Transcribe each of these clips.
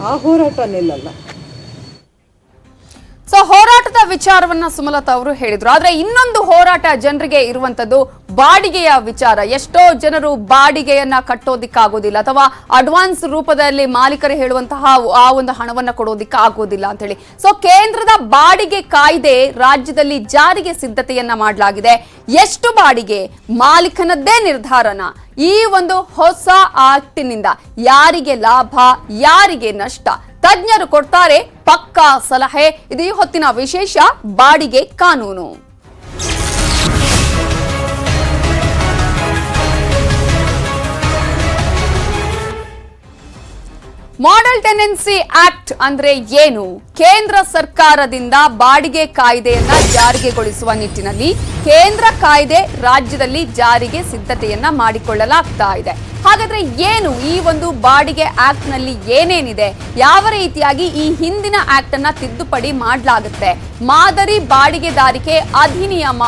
ಆ ಹೋರಾಟ ನಿಲ್ಲಲ್ಲ. ಸೊ ಹೋರಾಟದ ವಿಚಾರವನ್ನ ಸುಮಲತಾ ಅವರು ಹೇಳಿದ್ರು. ಆದ್ರೆ ಇನ್ನೊಂದು ಹೋರಾಟ ಜನರಿಗೆ ಇರುವಂತದ್ದು ಬಾಡಿಗೆಯ ವಿಚಾರ. ಎಷ್ಟೋ ಜನರು ಬಾಡಿಗೆಯನ್ನ ಕಟ್ಟೋದಿಕ್ಕಾಗೋದಿಲ್ಲ ಅಥವಾ ಅಡ್ವಾನ್ಸ್ ರೂಪದಲ್ಲಿ ಮಾಲೀಕರು ಹೇಳುವಂತಹ ಆ ಒಂದು ಹಣವನ್ನ ಕೊಡೋದಿಕ್ಕೆ ಆಗೋದಿಲ್ಲ ಅಂತ ಹೇಳಿ. ಸೊ ಕೇಂದ್ರದ ಬಾಡಿಗೆ ಕಾಯ್ದೆ ರಾಜ್ಯದಲ್ಲಿ ಜಾರಿಗೆ ಸಿದ್ಧತೆಯನ್ನ ಮಾಡಲಾಗಿದೆ. ಎಷ್ಟು ಬಾಡಿಗೆ ಮಾಲೀಕನದ್ದೇ ನಿರ್ಧಾರನ. ಈ ಒಂದು ಹೊಸ ಆಕ್ಟಿನಿಂದ ಯಾರಿಗೆ ಲಾಭ, ಯಾರಿಗೆ ನಷ್ಟ, ತಜ್ಞರು ಕೊಡ್ತಾರೆ ಪಕ್ಕಾ ಸಲಹೆ. ಇದು ಈ ಹೊತ್ತಿನ ವಿಶೇಷ ಬಾಡಿಗೆ ಕಾನೂನು. ಮಾಡೆಲ್ ಟೆನೆನ್ಸಿ ಆಕ್ಟ್ ಅಂದ್ರೆ ಏನು? ಕೇಂದ್ರ ಸರ್ಕಾರದಿಂದ ಬಾಡಿಗೆ ಕಾಯ್ದೆಯನ್ನ ಜಾರಿಗೆಗೊಳಿಸುವ ನಿಟ್ಟಿನಲ್ಲಿ ಕೇಂದ್ರ ಕಾಯ್ದೆ ರಾಜ್ಯದಲ್ಲಿ ಜಾರಿಗೆ ಸಿದ್ಧತೆಯನ್ನ ಮಾಡಿಕೊಳ್ಳಲಾಗ್ತಾ ಇದೆ. ಹಾಗಾದ್ರೆ ಏನು ಈ ಒಂದು ಬಾಡಿಗೆ ಆಕ್ಟ್ ನಲ್ಲಿ ಏನೇನಿದೆ, ಯಾವ ರೀತಿಯಾಗಿ ಈ ಹಿಂದಿನ ಆಕ್ಟ್ ಅನ್ನ ತಿದ್ದುಪಡಿ ಮಾಡಲಾಗುತ್ತೆ, ಮಾದರಿ ಬಾಡಿಗೆದಾರಿಕೆ ಅಧಿನಿಯಮ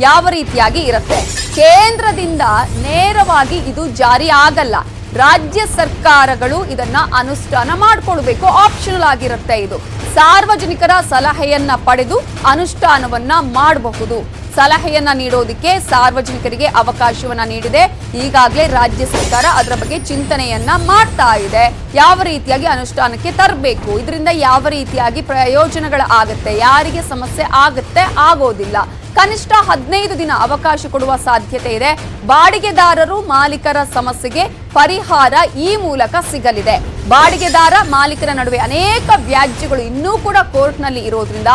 ಯಾವ ರೀತಿಯಾಗಿ ಇರುತ್ತೆ, ಕೇಂದ್ರದಿಂದ ನೇರವಾಗಿ ಇದು ಜಾರಿ ಆಗಲ್ಲ, ರಾಜ್ಯ ಸರ್ಕಾರಗಳು ಇದನ್ನ ಅನುಷ್ಠಾನ ಮಾಡಿಕೊಳ್ಬೇಕು, ಆಪ್ಷನಲ್ ಆಗಿರುತ್ತೆ. ಇದು ಸಾರ್ವಜನಿಕರ ಸಲಹೆಯನ್ನ ಪಡೆದು ಅನುಷ್ಠಾನವನ್ನ ಮಾಡಬಹುದು. ಸಲಹೆಯನ್ನ ನೀಡೋದಕ್ಕೆ ಸಾರ್ವಜನಿಕರಿಗೆ ಅವಕಾಶವನ್ನ ನೀಡಿದೆ. ಈಗಾಗಲೇ ರಾಜ್ಯ ಸರ್ಕಾರ ಅದರ ಬಗ್ಗೆ ಚಿಂತನೆಯನ್ನ ಮಾಡ್ತಾ ಇದೆ. ಯಾವ ರೀತಿಯಾಗಿ ಅನುಷ್ಠಾನಕ್ಕೆ ತರಬೇಕು, ಇದರಿಂದ ಯಾವ ರೀತಿಯಾಗಿ ಪ್ರಯೋಜನಗಳು ಆಗುತ್ತೆ, ಯಾರಿಗೆ ಸಮಸ್ಯೆ ಆಗುತ್ತೆ, ಆಗೋದಿಲ್ಲ. ಕನಿಷ್ಠ 15 ದಿನ ಅವಕಾಶ ಕೊಡುವ ಸಾಧ್ಯತೆ ಇದೆ. ಬಾಡಿಗೆದಾರರು ಮಾಲೀಕರ ಸಮಸ್ಯೆಗೆ ಪರಿಹಾರ ಈ ಮೂಲಕ ಸಿಗಲಿದೆ. ಬಾಡಿಗೆದಾರ ಮಾಲೀಕರ ನಡುವೆ ಅನೇಕ ವ್ಯಾಜ್ಯಗಳು ಇನ್ನೂ ಕೂಡ ಕೋರ್ಟ್ನಲ್ಲಿ ಇರೋದ್ರಿಂದ,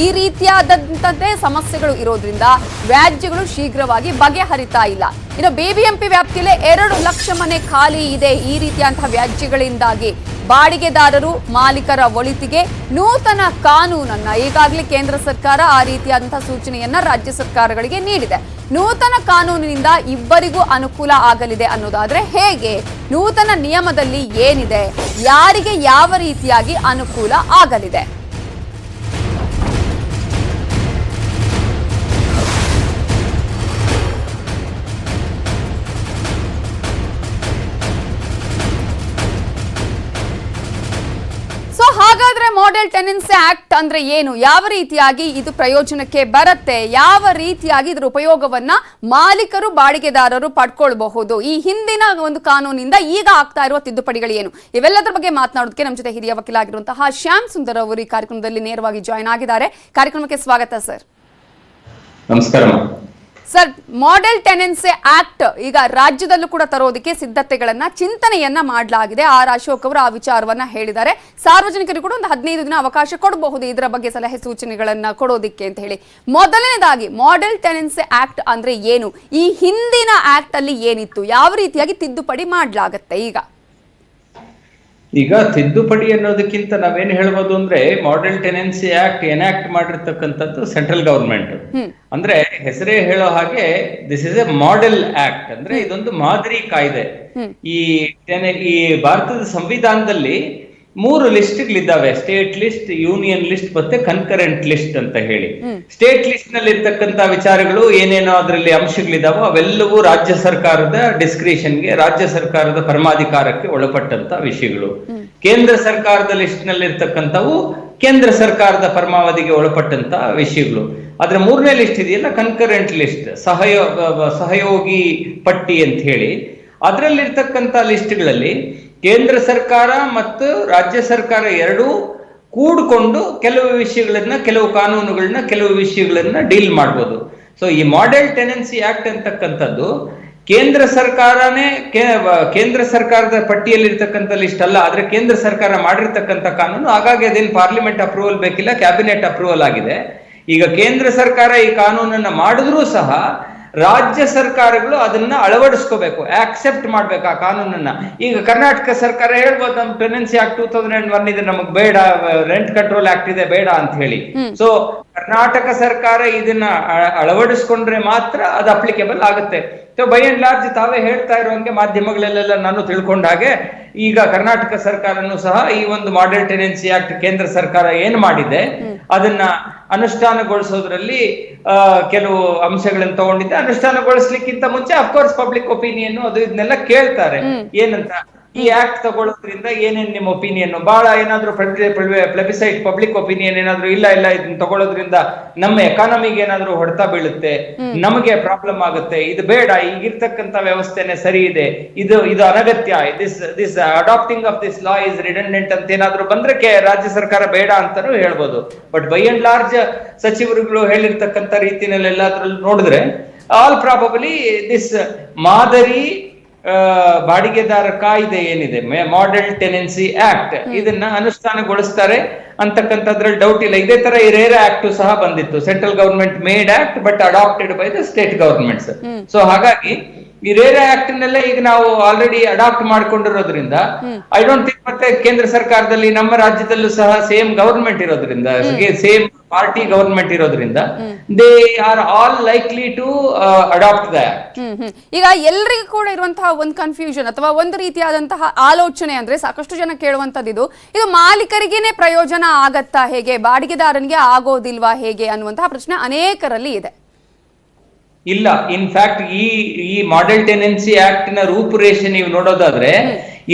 ಈ ರೀತಿಯಾದಂತೆ ಸಮಸ್ಯೆಗಳು ಇರೋದ್ರಿಂದ ವ್ಯಾಜ್ಯಗಳು ಶೀಘ್ರವಾಗಿ ಬಗೆಹರಿತಾ ಇಲ್ಲ. ಇನ್ನು ಬಿಬಿಎಂಪಿ ವ್ಯಾಪ್ತಿಯಲ್ಲೇ 2 ಲಕ್ಷ ಮನೆ ಖಾಲಿ ಇದೆ. ಈ ರೀತಿಯಂತಹ ವ್ಯಾಜ್ಯಗಳಿಂದಾಗಿ ಬಾಡಿಗೆದಾರರು ಮಾಲೀಕರ ಒಳಿತಿಗೆ ನೂತನ ಕಾನೂನನ್ನ ಈಗಾಗಲೇ ಕೇಂದ್ರ ಸರ್ಕಾರ ಆ ರೀತಿಯಾದಂತಹ ಸೂಚನೆಯನ್ನ ರಾಜ್ಯ ಸರ್ಕಾರಗಳಿಗೆ ನೀಡಿದೆ. ನೂತನ ಕಾನೂನಿನಿಂದ ಇಬ್ಬರಿಗೂ ಅನುಕೂಲ ಆಗಲಿದೆ ಅನ್ನೋದಾದ್ರೆ ಹೇಗೆ, ನೂತನ ನಿಯಮದಲ್ಲಿ ಏನಿದೆ, ಯಾರಿಗೆ ಯಾವ ರೀತಿಯಾಗಿ ಅನುಕೂಲ ಆಗಲಿದೆ? ಹಾಗಾದ್ರೆ ಮಾಡೆಲ್ ಟೆನೆನ್ಸಿ ಆಕ್ಟ್ ಅಂದ್ರೆ ಏನು, ಯಾವ ರೀತಿಯಾಗಿ ಇದು ಪ್ರಯೋಜನಕ್ಕೆ ಬರುತ್ತೆ, ಯಾವ ರೀತಿಯಾಗಿ ಇದರ ಉಪಯೋಗವನ್ನ ಮಾಲೀಕರು ಬಾಡಿಗೆದಾರರು ಪಡ್ಕೊಳ್ಬಹುದು, ಈ ಹಿಂದಿನ ಒಂದು ಕಾನೂನಿಂದ ಈಗ ಆಗ್ತಾ ಇರುವ ತಿದ್ದುಪಡಿಗಳು ಏನು, ಇವೆಲ್ಲದರ ಬಗ್ಗೆ ಮಾತನಾಡೋದಕ್ಕೆ ನಮ್ಮ ಜೊತೆ ಹಿರಿಯ ವಕೀಲರಾಗಿರುವಂತಹ ಶ್ಯಾಮ್ ಸುಂದರ್ ಅವರು ಈ ಕಾರ್ಯಕ್ರಮದಲ್ಲಿ ನೇರವಾಗಿ ಜಾಯ್ನ್ ಆಗಿದ್ದಾರೆ. ಕಾರ್ಯಕ್ರಮಕ್ಕೆ ಸ್ವಾಗತ ಸರ್. ನಮಸ್ಕಾರ ಸರ್. ಮಾಡೆಲ್ ಟೆನೆನ್ಸಿ ಆಕ್ಟ್ ಈಗ ರಾಜ್ಯದಲ್ಲೂ ಕೂಡ ತರೋದಕ್ಕೆ ಸಿದ್ಧತೆಗಳನ್ನ ಚಿಂತನೆಯನ್ನ ಮಾಡಲಾಗಿದೆ. ಆರ್ ಅಶೋಕ್ ಅವರು ಆ ವಿಚಾರವನ್ನ ಹೇಳಿದ್ದಾರೆ. ಸಾರ್ವಜನಿಕರಿಗೂ ಕೂಡ ಒಂದು 15 ದಿನ ಅವಕಾಶ ಕೊಡಬಹುದು ಇದರ ಬಗ್ಗೆ ಸಲಹೆ ಸೂಚನೆಗಳನ್ನ ಕೊಡೋದಿಕ್ಕೆ ಅಂತ ಹೇಳಿ. ಮೊದಲನೇದಾಗಿ ಮಾಡೆಲ್ ಟೆನೆನ್ಸಿ ಆಕ್ಟ್ ಅಂದ್ರೆ ಏನು, ಈ ಹಿಂದಿನ ಆಕ್ಟ್ ಅಲ್ಲಿ ಏನಿತ್ತು, ಯಾವ ರೀತಿಯಾಗಿ ತಿದ್ದುಪಡಿ ಮಾಡಲಾಗುತ್ತೆ? ಈಗ ತಿದ್ದುಪಡಿ ಅನ್ನೋದಕ್ಕಿಂತ ನಾವೇನ್ ಹೇಳ್ಬೋದು ಅಂದ್ರೆ, ಮಾಡೆಲ್ ಟೆನೆನ್ಸಿ ಆಕ್ಟ್ ಎನಾಕ್ಟ್ ಮಾಡಿರ್ತಕ್ಕಂಥದ್ದು ಸೆಂಟ್ರಲ್ ಗವರ್ಮೆಂಟ್. ಅಂದ್ರೆ ಹೆಸರೇ ಹೇಳೋ ಹಾಗೆ this is A model act, ಅಂದ್ರೆ ಇದೊಂದು ಮಾದರಿ ಕಾಯ್ದೆ. ಈ ಭಾರತದ ಸಂವಿಧಾನದಲ್ಲಿ 3 ಲಿಸ್ಟ್ಗಳಿದ್ದಾವೆ: ಸ್ಟೇಟ್ ಲಿಸ್ಟ್, ಯೂನಿಯನ್ ಲಿಸ್ಟ್ ಮತ್ತೆ ಕನ್ಕರೆಂಟ್ ಲಿಸ್ಟ್ ಅಂತ ಹೇಳಿ. ಸ್ಟೇಟ್ ಲಿಸ್ಟ್ ನಲ್ಲಿ ಇರ್ತಕ್ಕಂಥ ವಿಚಾರಗಳು ಏನೇನೋ ಅದರಲ್ಲಿ ಅಂಶಗಳಿದಾವೋ ಅವೆಲ್ಲವೂ ರಾಜ್ಯ ಸರ್ಕಾರದ ಡಿಸ್ಕ್ರಿಷನ್ಗೆ, ರಾಜ್ಯ ಸರ್ಕಾರದ ಪರಮಾಧಿಕಾರಕ್ಕೆ ಒಳಪಟ್ಟಂತ ವಿಷಯಗಳು. ಕೇಂದ್ರ ಸರ್ಕಾರದ ಲಿಸ್ಟ್ ನಲ್ಲಿ ಇರ್ತಕ್ಕಂಥವು ಕೇಂದ್ರ ಸರ್ಕಾರದ ಪರಮಾವಧಿಗೆ ಒಳಪಟ್ಟಂತ ವಿಷಯಗಳು. ಆದ್ರೆ 3ನೇ ಲಿಸ್ಟ್ ಇದೆಯಲ್ಲ, ಕನ್ಕರೆಂಟ್ ಲಿಸ್ಟ್, ಸಹಯೋಗಿ ಪಟ್ಟಿ ಅಂತ ಹೇಳಿ, ಅದರಲ್ಲಿರ್ತಕ್ಕಂಥ ಲಿಸ್ಟ್ಗಳಲ್ಲಿ ಕೇಂದ್ರ ಸರ್ಕಾರ ಮತ್ತು ರಾಜ್ಯ ಸರ್ಕಾರ ಎರಡೂ ಕೂಡ್ಕೊಂಡು ಕೆಲವು ವಿಷಯಗಳನ್ನ, ಕೆಲವು ಕಾನೂನುಗಳನ್ನ, ಕೆಲವು ವಿಷಯಗಳನ್ನ ಡೀಲ್ ಮಾಡ್ಬೋದು. ಸೊ ಈ ಮಾಡೆಲ್ ಟೆನೆನ್ಸಿ ಆಕ್ಟ್ ಅಂತಕ್ಕಂಥದ್ದು ಕೇಂದ್ರ ಸರ್ಕಾರನೇ, ಕೇಂದ್ರ ಸರ್ಕಾರದ ಪಟ್ಟಿಯಲ್ಲಿ ಇರ್ತಕ್ಕಂಥ ಲಿಸ್ಟ್ ಅಲ್ಲ, ಆದ್ರೆ ಕೇಂದ್ರ ಸರ್ಕಾರ ಮಾಡಿರ್ತಕ್ಕಂಥ ಕಾನೂನು. ಹಾಗಾಗಿ ಅದೇನು ಪಾರ್ಲಿಮೆಂಟ್ ಅಪ್ರೂವಲ್ ಬೇಕಿಲ್ಲ, ಕ್ಯಾಬಿನೆಟ್ ಅಪ್ರೂವಲ್ ಆಗಿದೆ. ಈಗ ಕೇಂದ್ರ ಸರ್ಕಾರ ಈ ಕಾನೂನನ್ನ ಮಾಡಿದ್ರೂ ಸಹ ರಾಜ್ಯ ಸರ್ಕಾರಗಳು ಅದನ್ನ ಅಳವಡಿಸ್ಕೋಬೇಕು, ಆಕ್ಸೆಪ್ಟ್ ಮಾಡ್ಬೇಕು ಆ ಕಾನೂನನ್ನ. ಈಗ ಕರ್ನಾಟಕ ಸರ್ಕಾರ ಹೇಳ್ಬೋದು, ನಮ್ ಟೆನೆನ್ಸಿ ಆಕ್ಟ್ 2001 ಇದೆ, ನಮಗ್ ಬೇಡ, ರೆಂಟ್ ಕಂಟ್ರೋಲ್ ಆಕ್ಟ್ ಇದೆ, ಬೇಡ ಅಂತ ಹೇಳಿ. ಸೊ ಕರ್ನಾಟಕ ಸರ್ಕಾರ ಇದನ್ನ ಅಳವಡಿಸ್ಕೊಂಡ್ರೆ ಮಾತ್ರ ಅದು ಅಪ್ಲಿಕೇಬಲ್ ಆಗುತ್ತೆ. ಸೊ ಬೈ ಅಂಡ್ ಲಾರ್ಜ್ ತಾವೇ ಹೇಳ್ತಾ ಇರುವಂಗೆ, ಮಾಧ್ಯಮಗಳಲ್ಲೆಲ್ಲ ನಾನು ತಿಳ್ಕೊಂಡ ಹಾಗೆ, ಈಗ ಕರ್ನಾಟಕ ಸರ್ಕಾರನು ಸಹ ಈ ಒಂದು ಮಾಡೆಲ್ ಟೆನೆನ್ಸಿ ಆಕ್ಟ್ ಕೇಂದ್ರ ಸರ್ಕಾರ ಏನ್ ಮಾಡಿದೆ ಅದನ್ನ ಅನುಷ್ಠಾನಗೊಳಿಸೋದ್ರಲ್ಲಿ ಕೆಲವು ಅಂಶಗಳನ್ನ ತಗೊಂಡಿದ್ದೆ. ಅನುಷ್ಠಾನಗೊಳಿಸ್ಲಿಕ್ಕಿಂತ ಮುಂಚೆ ಅಫ್ಕೋರ್ಸ್ ಪಬ್ಲಿಕ್ ಒಪಿನಿಯನ್ ಅದು ಇದನ್ನೆಲ್ಲ ಕೇಳ್ತಾರೆ. ಏನಂತ ಈ ಆಕ್ಟ್ ತಗೊಳ್ಳೋದ್ರಿಂದ ಏನೇನ್ ನಿಮ್ಮ ಒಪಿನಿಯನ್, ಬಹಳ ಏನಾದ್ರು ಪ್ಲೆಬಿಸೈಟ್ ಪಬ್ಲಿಕ್ ಒಪಿನಿಯನ್ ಏನಾದ್ರು ಇಲ್ಲ ಇದನ್ನ ತಗೊಳ್ಳೋದ್ರಿಂದ ನಮ್ಮ ಎಕಾನಮಿಗೆ ಏನಾದ್ರು ಹೊಡೆತ ಬೀಳುತ್ತೆ, ನಮಗೆ ಪ್ರಾಬ್ಲಮ್ ಆಗುತ್ತೆ, ಇದು ಬೇಡ, ಈಗಿರ್ತಕ್ಕಂತ ವ್ಯವಸ್ಥೆನೆ ಸರಿ ಇದೆ, ಇದು ಅನಗತ್ಯ, this adapting of this law is redundant ಅಂತ ಏನಾದ್ರು ಬಂದ್ರೆ ರಾಜ್ಯ ಸರ್ಕಾರ ಬೇಡ ಅಂತಾನು ಹೇಳ್ಬೋದು. ಬಟ್ ಬೈ ಅಂಡ್ ಲಾರ್ಜ್ ಸಚಿವರುಗಳು ಹೇಳಿರ್ತಕ್ಕಂಥ ರೀತಿನಲ್ಲಿ ಎಲ್ಲಾದ್ರಲ್ಲಿ ನೋಡಿದ್ರೆ ಆಲ್ ಪ್ರಾಬಬಲಿ ದಿಸ್ ಮಾದರಿ ಬಾಡಿಗೆದಾರ ಕಾಯ್ದೆ ಏನಿದೆ, ಮಾಡೆಲ್ ಟೆನೆನ್ಸಿ ಆಕ್ಟ್, ಇದನ್ನ ಅನುಷ್ಠಾನಗೊಳಿಸ್ತಾರೆ ಅಂತಕ್ಕಂಥದ್ರಲ್ಲಿ ಡೌಟ್ ಇಲ್ಲ. ಇದೇ ತರ ಈ ರೇರಾ ಆಕ್ಟ್ ಸಹ ಬಂದಿತ್ತು, central government made act but adapted by the state governments. So ಹಾಗಾಗಿ ಈ ರೇರಾ ಆಕ್ಟ್ ನೆಲ್ಲ ಈಗ ನಾವು ಆಲ್ರೆಡಿ ಅಡಾಪ್ಟ್ ಮಾಡ್ಕೊಂಡಿರೋದ್ರಿಂದ ಐ ಡೋಂಟ್ ಥಿಂಕ್, ಮತ್ತೆ ಕೇಂದ್ರ ಸರ್ಕಾರದಲ್ಲಿ ನಮ್ಮ ರಾಜ್ಯದಲ್ಲೂ ಸಹ ಸೇಮ್ ಗವರ್ಮೆಂಟ್ ಇರೋದ್ರಿಂದ, ಸೇಮ್ ಪಾರ್ಟಿ ಗವರ್ಮೆಂಟ್ ಇರೋದ್ರಿಂದ they are all likely to adapt the act. ಈಗ ಎಲ್ರಿಗೂ ಕೂಡ ಇರುವಂತಹ ಒಂದು ಕನ್ಫ್ಯೂಷನ್ ಅಥವಾ ಒಂದು ರೀತಿಯಾದಂತಹ ಆಲೋಚನೆ ಅಂದ್ರೆ, ಸಾಕಷ್ಟು ಜನ ಕೇಳುವಂತದ್ದು ಇದು ಮಾಲೀಕರಿಗೇನೆ ಪ್ರಯೋಜನ ಆಗತ್ತಾ ಹೇಗೆ, ಬಾಡಿಗೆದಾರನಿಗೆ ಆಗೋದಿಲ್ವಾ ಹೇಗೆ ಅನ್ನುವಂತಹ ಪ್ರಶ್ನೆ ಅನೇಕರಲ್ಲಿ ಇದೆ. ಇಲ್ಲ, ಇನ್ಫ್ಯಾಕ್ಟ್ ಈ ಮಾಡೆಲ್ ಟೆನೆನ್ಸಿ ಆಕ್ಟ್ ನ ರೂಪುರೇಷೆ ನೀವು ನೋಡೋದಾದ್ರೆ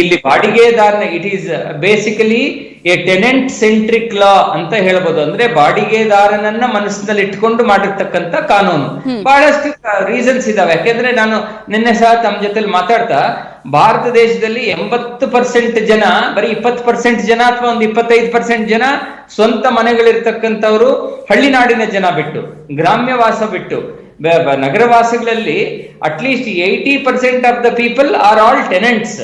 ಇಲ್ಲಿ ಬಾಡಿಗೆದಾರನ it is basically a tenant centric law ಅಂತ ಹೇಳ್ಬೋದು. ಅಂದ್ರೆ ಬಾಡಿಗೆದಾರನನ್ನ ಮನಸ್ಸಿನಲ್ಲಿ ಇಟ್ಕೊಂಡು ಮಾಡಿರ್ತಕ್ಕಂಥ ಕಾನೂನು. ಬಹಳಷ್ಟು ರೀಸನ್ಸ್ ಇದಾವೆ. ಯಾಕೆಂದ್ರೆ ನಾನು ನಿನ್ನೆ ಸಹ ತಮ್ಮ ಜೊತೆಲಿ ಮಾತಾಡ್ತಾ, ಭಾರತ ದೇಶದಲ್ಲಿ 80% ಜನ, ಬರೀ 20% ಜನ ಅಥವಾ ಒಂದು 25% ಜನ ಸ್ವಂತ ಮನೆಗಳಿರ್ತಕ್ಕಂಥವ್ರು ಹಳ್ಳಿನಾಡಿನ ಜನ ಬಿಟ್ಟು, ಗ್ರಾಮ್ಯ ವಾಸ ಬಿಟ್ಟು ನಗರವಾಸಗಳಲ್ಲಿ at least 80% of the people are all tenants.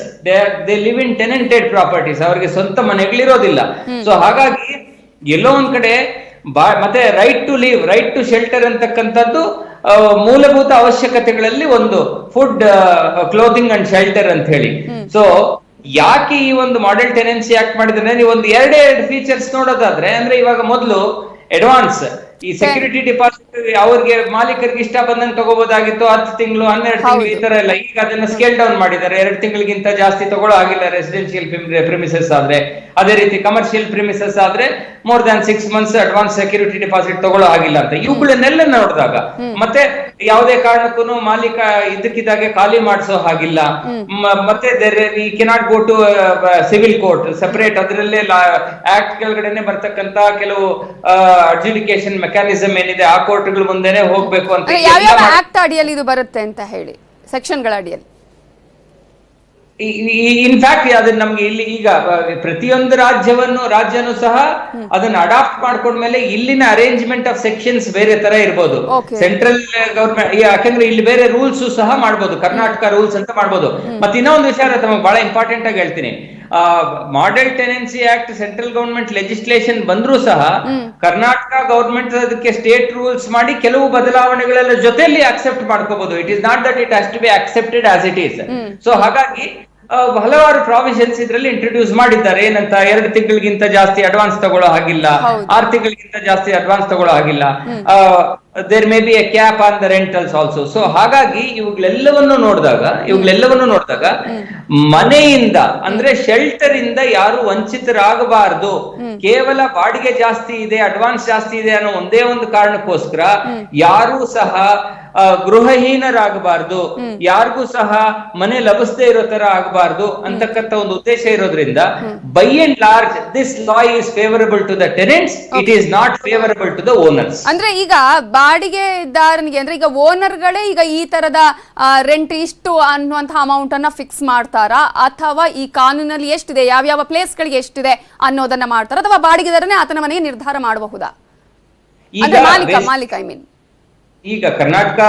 They live in tenanted properties. ಅವರಿಗೆ ಸ್ವಂತ ಮನೆಗಳಿರೋದಿಲ್ಲ. ಸೊ ಹಾಗಾಗಿ ಎಲ್ಲೋ ಒಂದ್ ಕಡೆ ಮತ್ತೆ right to live, right to shelter ಅಂತಕ್ಕಂಥದ್ದು ಮೂಲಭೂತ ಅವಶ್ಯಕತೆಗಳಲ್ಲಿ ಒಂದು, ಫುಡ್, ಕ್ಲೋಥಿಂಗ್ ಅಂಡ್ ಶೆಲ್ಟರ್ ಅಂತ ಹೇಳಿ. ಸೊ ಯಾಕೆ ಈ ಒಂದು ಮಾಡೆಲ್ ಟೆನೆನ್ಸಿ ಆಕ್ಟ್ ಮಾಡಿದ್ರೆ, ನೀವು ಒಂದು ಎರಡೇ ಫೀಚರ್ಸ್ ನೋಡೋದಾದ್ರೆ, ಅಂದ್ರೆ ಇವಾಗ ಮೊದಲು ಅಡ್ವಾನ್ಸ್ ಈ ಸೆಕ್ಯೂರಿಟಿ ಡಿಪಾಸಿಟ್ ಅವ್ರಿಗೆ ಮಾಲೀಕರಿಗೆ ಇಷ್ಟ ಬಂದಂಗೆ ತಗೋಬಹುದಾಗಿತ್ತು, 10 ತಿಂಗಳು 12 ತಿಂಗಳು ಈ ತರ ಎಲ್ಲ. ಈಗ ಅದನ್ನ ಸ್ಕೇಲ್ ಡೌನ್ ಮಾಡಿದ್ದಾರೆ, 2 ತಿಂಗಳಿಗಿಂತ ಜಾಸ್ತಿ ತಗೊಳ್ಳೋ ಆಗಿಲ್ಲ ರೆಸಿಡೆನ್ಶಿಯಲ್ ಪ್ರಿಮಿಸಸ್ ಆದ್ರೆ. ಅದೇ ರೀತಿ ಕಮರ್ಷಿಯಲ್ ಪ್ರಿಮಿಸಸ್ ಆದ್ರೆ more than 6 months advance security deposit ತಗೊಳ್ಳೋ ಆಗಿಲ್ಲ ಅಂತ. ಇವುಗಳನ್ನೆಲ್ಲ ನೋಡಿದಾಗ ಮತ್ತೆ ಯಾವುದೇ ಕಾರಣಕ್ಕೂ ಮಾಲೀಕ ಇದಕ್ಕಿದ್ದಾಗೆ ಖಾಲಿ ಮಾಡಿಸೋ ಹಾಗಿಲ್ಲ. ಮತ್ತೆ we cannot go to civil court separate, ಅದರಲ್ಲೇ ಆಕ್ಟ್ ಕೆಳಗಡೆನೆ ಬರ್ತಕ್ಕಂತ ಕೆಲವು ಅಡ್ಜುಡಿಕೇಶನ್ ಮೆಕ್ಯಾನಿಸಮ್ ಏನಿದೆ, ಆ ಕೋರ್ಟ್ಗಳ ಮುಂದೆನೆ ಹೋಗ್ಬೇಕು ಅಂತ. ಯಾವ ಆಕ್ಟ್ ಅಡಿಯಲ್ಲಿ ಇದು ಬರುತ್ತೆ ಅಂತ ಹೇಳಿ, ಸೆಕ್ಷನ್ಗಳ ಅಡಿಯಲ್ಲಿ? ಇನ್ಫ್ಯಾಕ್ಟ್ ಅದನ್ನ ನಮ್ಗೆ ಇಲ್ಲಿ ಈಗ ಪ್ರತಿಯೊಂದು ರಾಜ್ಯನೂ ಸಹ ಅದನ್ನ ಅಡಾಪ್ಟ್ ಮಾಡ್ಕೊಂಡ್ಮೇಲೆ ಇಲ್ಲಿನ ಅರೇಂಜ್ಮೆಂಟ್ ಆಫ್ ಸೆಕ್ಷನ್ಸ್ ಬೇರೆ ತರ ಇರ್ಬೋದು. ಸೆಂಟ್ರಲ್ ಗವರ್ಮೆಂಟ್, ಯಾಕಂದ್ರೆ ಇಲ್ಲಿ ಬೇರೆ ರೂಲ್ಸ್ ಸಹ ಮಾಡ್ಬೋದು, ಕರ್ನಾಟಕ ರೂಲ್ಸ್ ಅಂತ ಮಾಡ್ಬೋದು. ಮತ್ತೆ ಇನ್ನೊಂದು ವಿಚಾರ ತಮಗೆ ಬಹಳ ಇಂಪಾರ್ಟೆಂಟ್ ಆಗಿ ಹೇಳ್ತೀನಿ, model tenancy act central government legislation ಬಂದ್ರೂ ಸಹ ಕರ್ನಾಟಕ ಗವರ್ಮೆಂಟ್ ಅದಕ್ಕೆ ಸ್ಟೇಟ್ ರೂಲ್ಸ್ ಮಾಡಿ ಕೆಲವು ಬದಲಾವಣೆಗಳೆಲ್ಲ ಜೊತೆಯಲ್ಲಿ ಅಕ್ಸೆಪ್ಟ್ ಮಾಡ್ಕೋಬಹುದು. It is not that it has to be accepted as it is. So ಹಾಗಾಗಿ ಹಲವಾರು ಪ್ರಾವಿಷನ್ಸ್ ಇದ್ರಲ್ಲಿ ಇಂಟ್ರೊಡ್ಯೂಸ್ ಮಾಡಿದ್ದಾರೆ. ಏನಂತ, 2 ತಿಂಗಳಿಗಿಂತ ಜಾಸ್ತಿ ಅಡ್ವಾನ್ಸ್ ತಗೊಳ್ಳೋ ಹಾಗಿಲ್ಲ, 6 ತಿಂಗಳಿಗಿಂತ ಜಾಸ್ತಿ ಅಡ್ವಾನ್ಸ್ ತಗೊಳ್ಳೋ ಹಾಗಿಲ್ಲ, there may be a cap on the rentals also. So ಹಾಗಾಗಿ ಇವುಗಳೆಲ್ಲವನ್ನು ನೋಡಿದಾಗ ಮನೆಯಿಂದ ಅಂದ್ರೆ ಶೆಲ್ಟರ್ ಇಂದ ಯಾರು ವಂಚಿತರಾಗಬಾರದು. ಕೇವಲ ಬಾಡಿಗೆ ಜಾಸ್ತಿ ಇದೆ, ಅಡ್ವಾನ್ಸ್ ಜಾಸ್ತಿ ಇದೆ ಅನ್ನೋ ಒಂದೇ ಒಂದು ಕಾರಣಕ್ಕೋಸ್ಕರ ಯಾರೂ ಸಹ ಗೃಹಹೀನರಾಗಬಾರ್ದು, ಯಾರಿಗೂ ಸಹ ಮನೆ ಲಭಿಸದೇ ಇರೋ ತರ ಆಗಬಾರ್ದು ಅಂತಕ್ಕಂಥ ಒಂದು ಉದ್ದೇಶ ಇರೋದ್ರಿಂದ by and large this law is favourable to the tenants, it is not favourable to the owners. ಅಂದ್ರೆ ಈಗ ಬಾಡಿಗೆದಾರನಿಗೆ ಅಂದ್ರೆ ಈಗ ಓನರ್ಗಳೇ ಈಗ ಈ ತರದ ರೆಂಟ್ ಇಷ್ಟು ಅನ್ನುವಂತಹ ಅಮೌಂಟ್ ಅನ್ನ ಫಿಕ್ಸ್ ಮಾಡ್ತಾರಾ, ಅಥವಾ ಈ ಕಾನೂನಲ್ಲಿ ಎಷ್ಟಿದೆ, ಯಾವ ಪ್ಲೇಸ್ ಗಳಿಗೆ ಎಷ್ಟಿದೆ ಅನ್ನೋದನ್ನ ಮಾಡ್ತಾರ, ಅಥವಾ ಬಾಡಿಗೆದಾರನೇ ಆತನ ಮನೆಗೆ ನಿರ್ಧಾರ ಮಾಡಬಹುದಾ? ಮಾಲೀಕ ಐ ಮೀನ್ ಈಗ ಕರ್ನಾಟಕ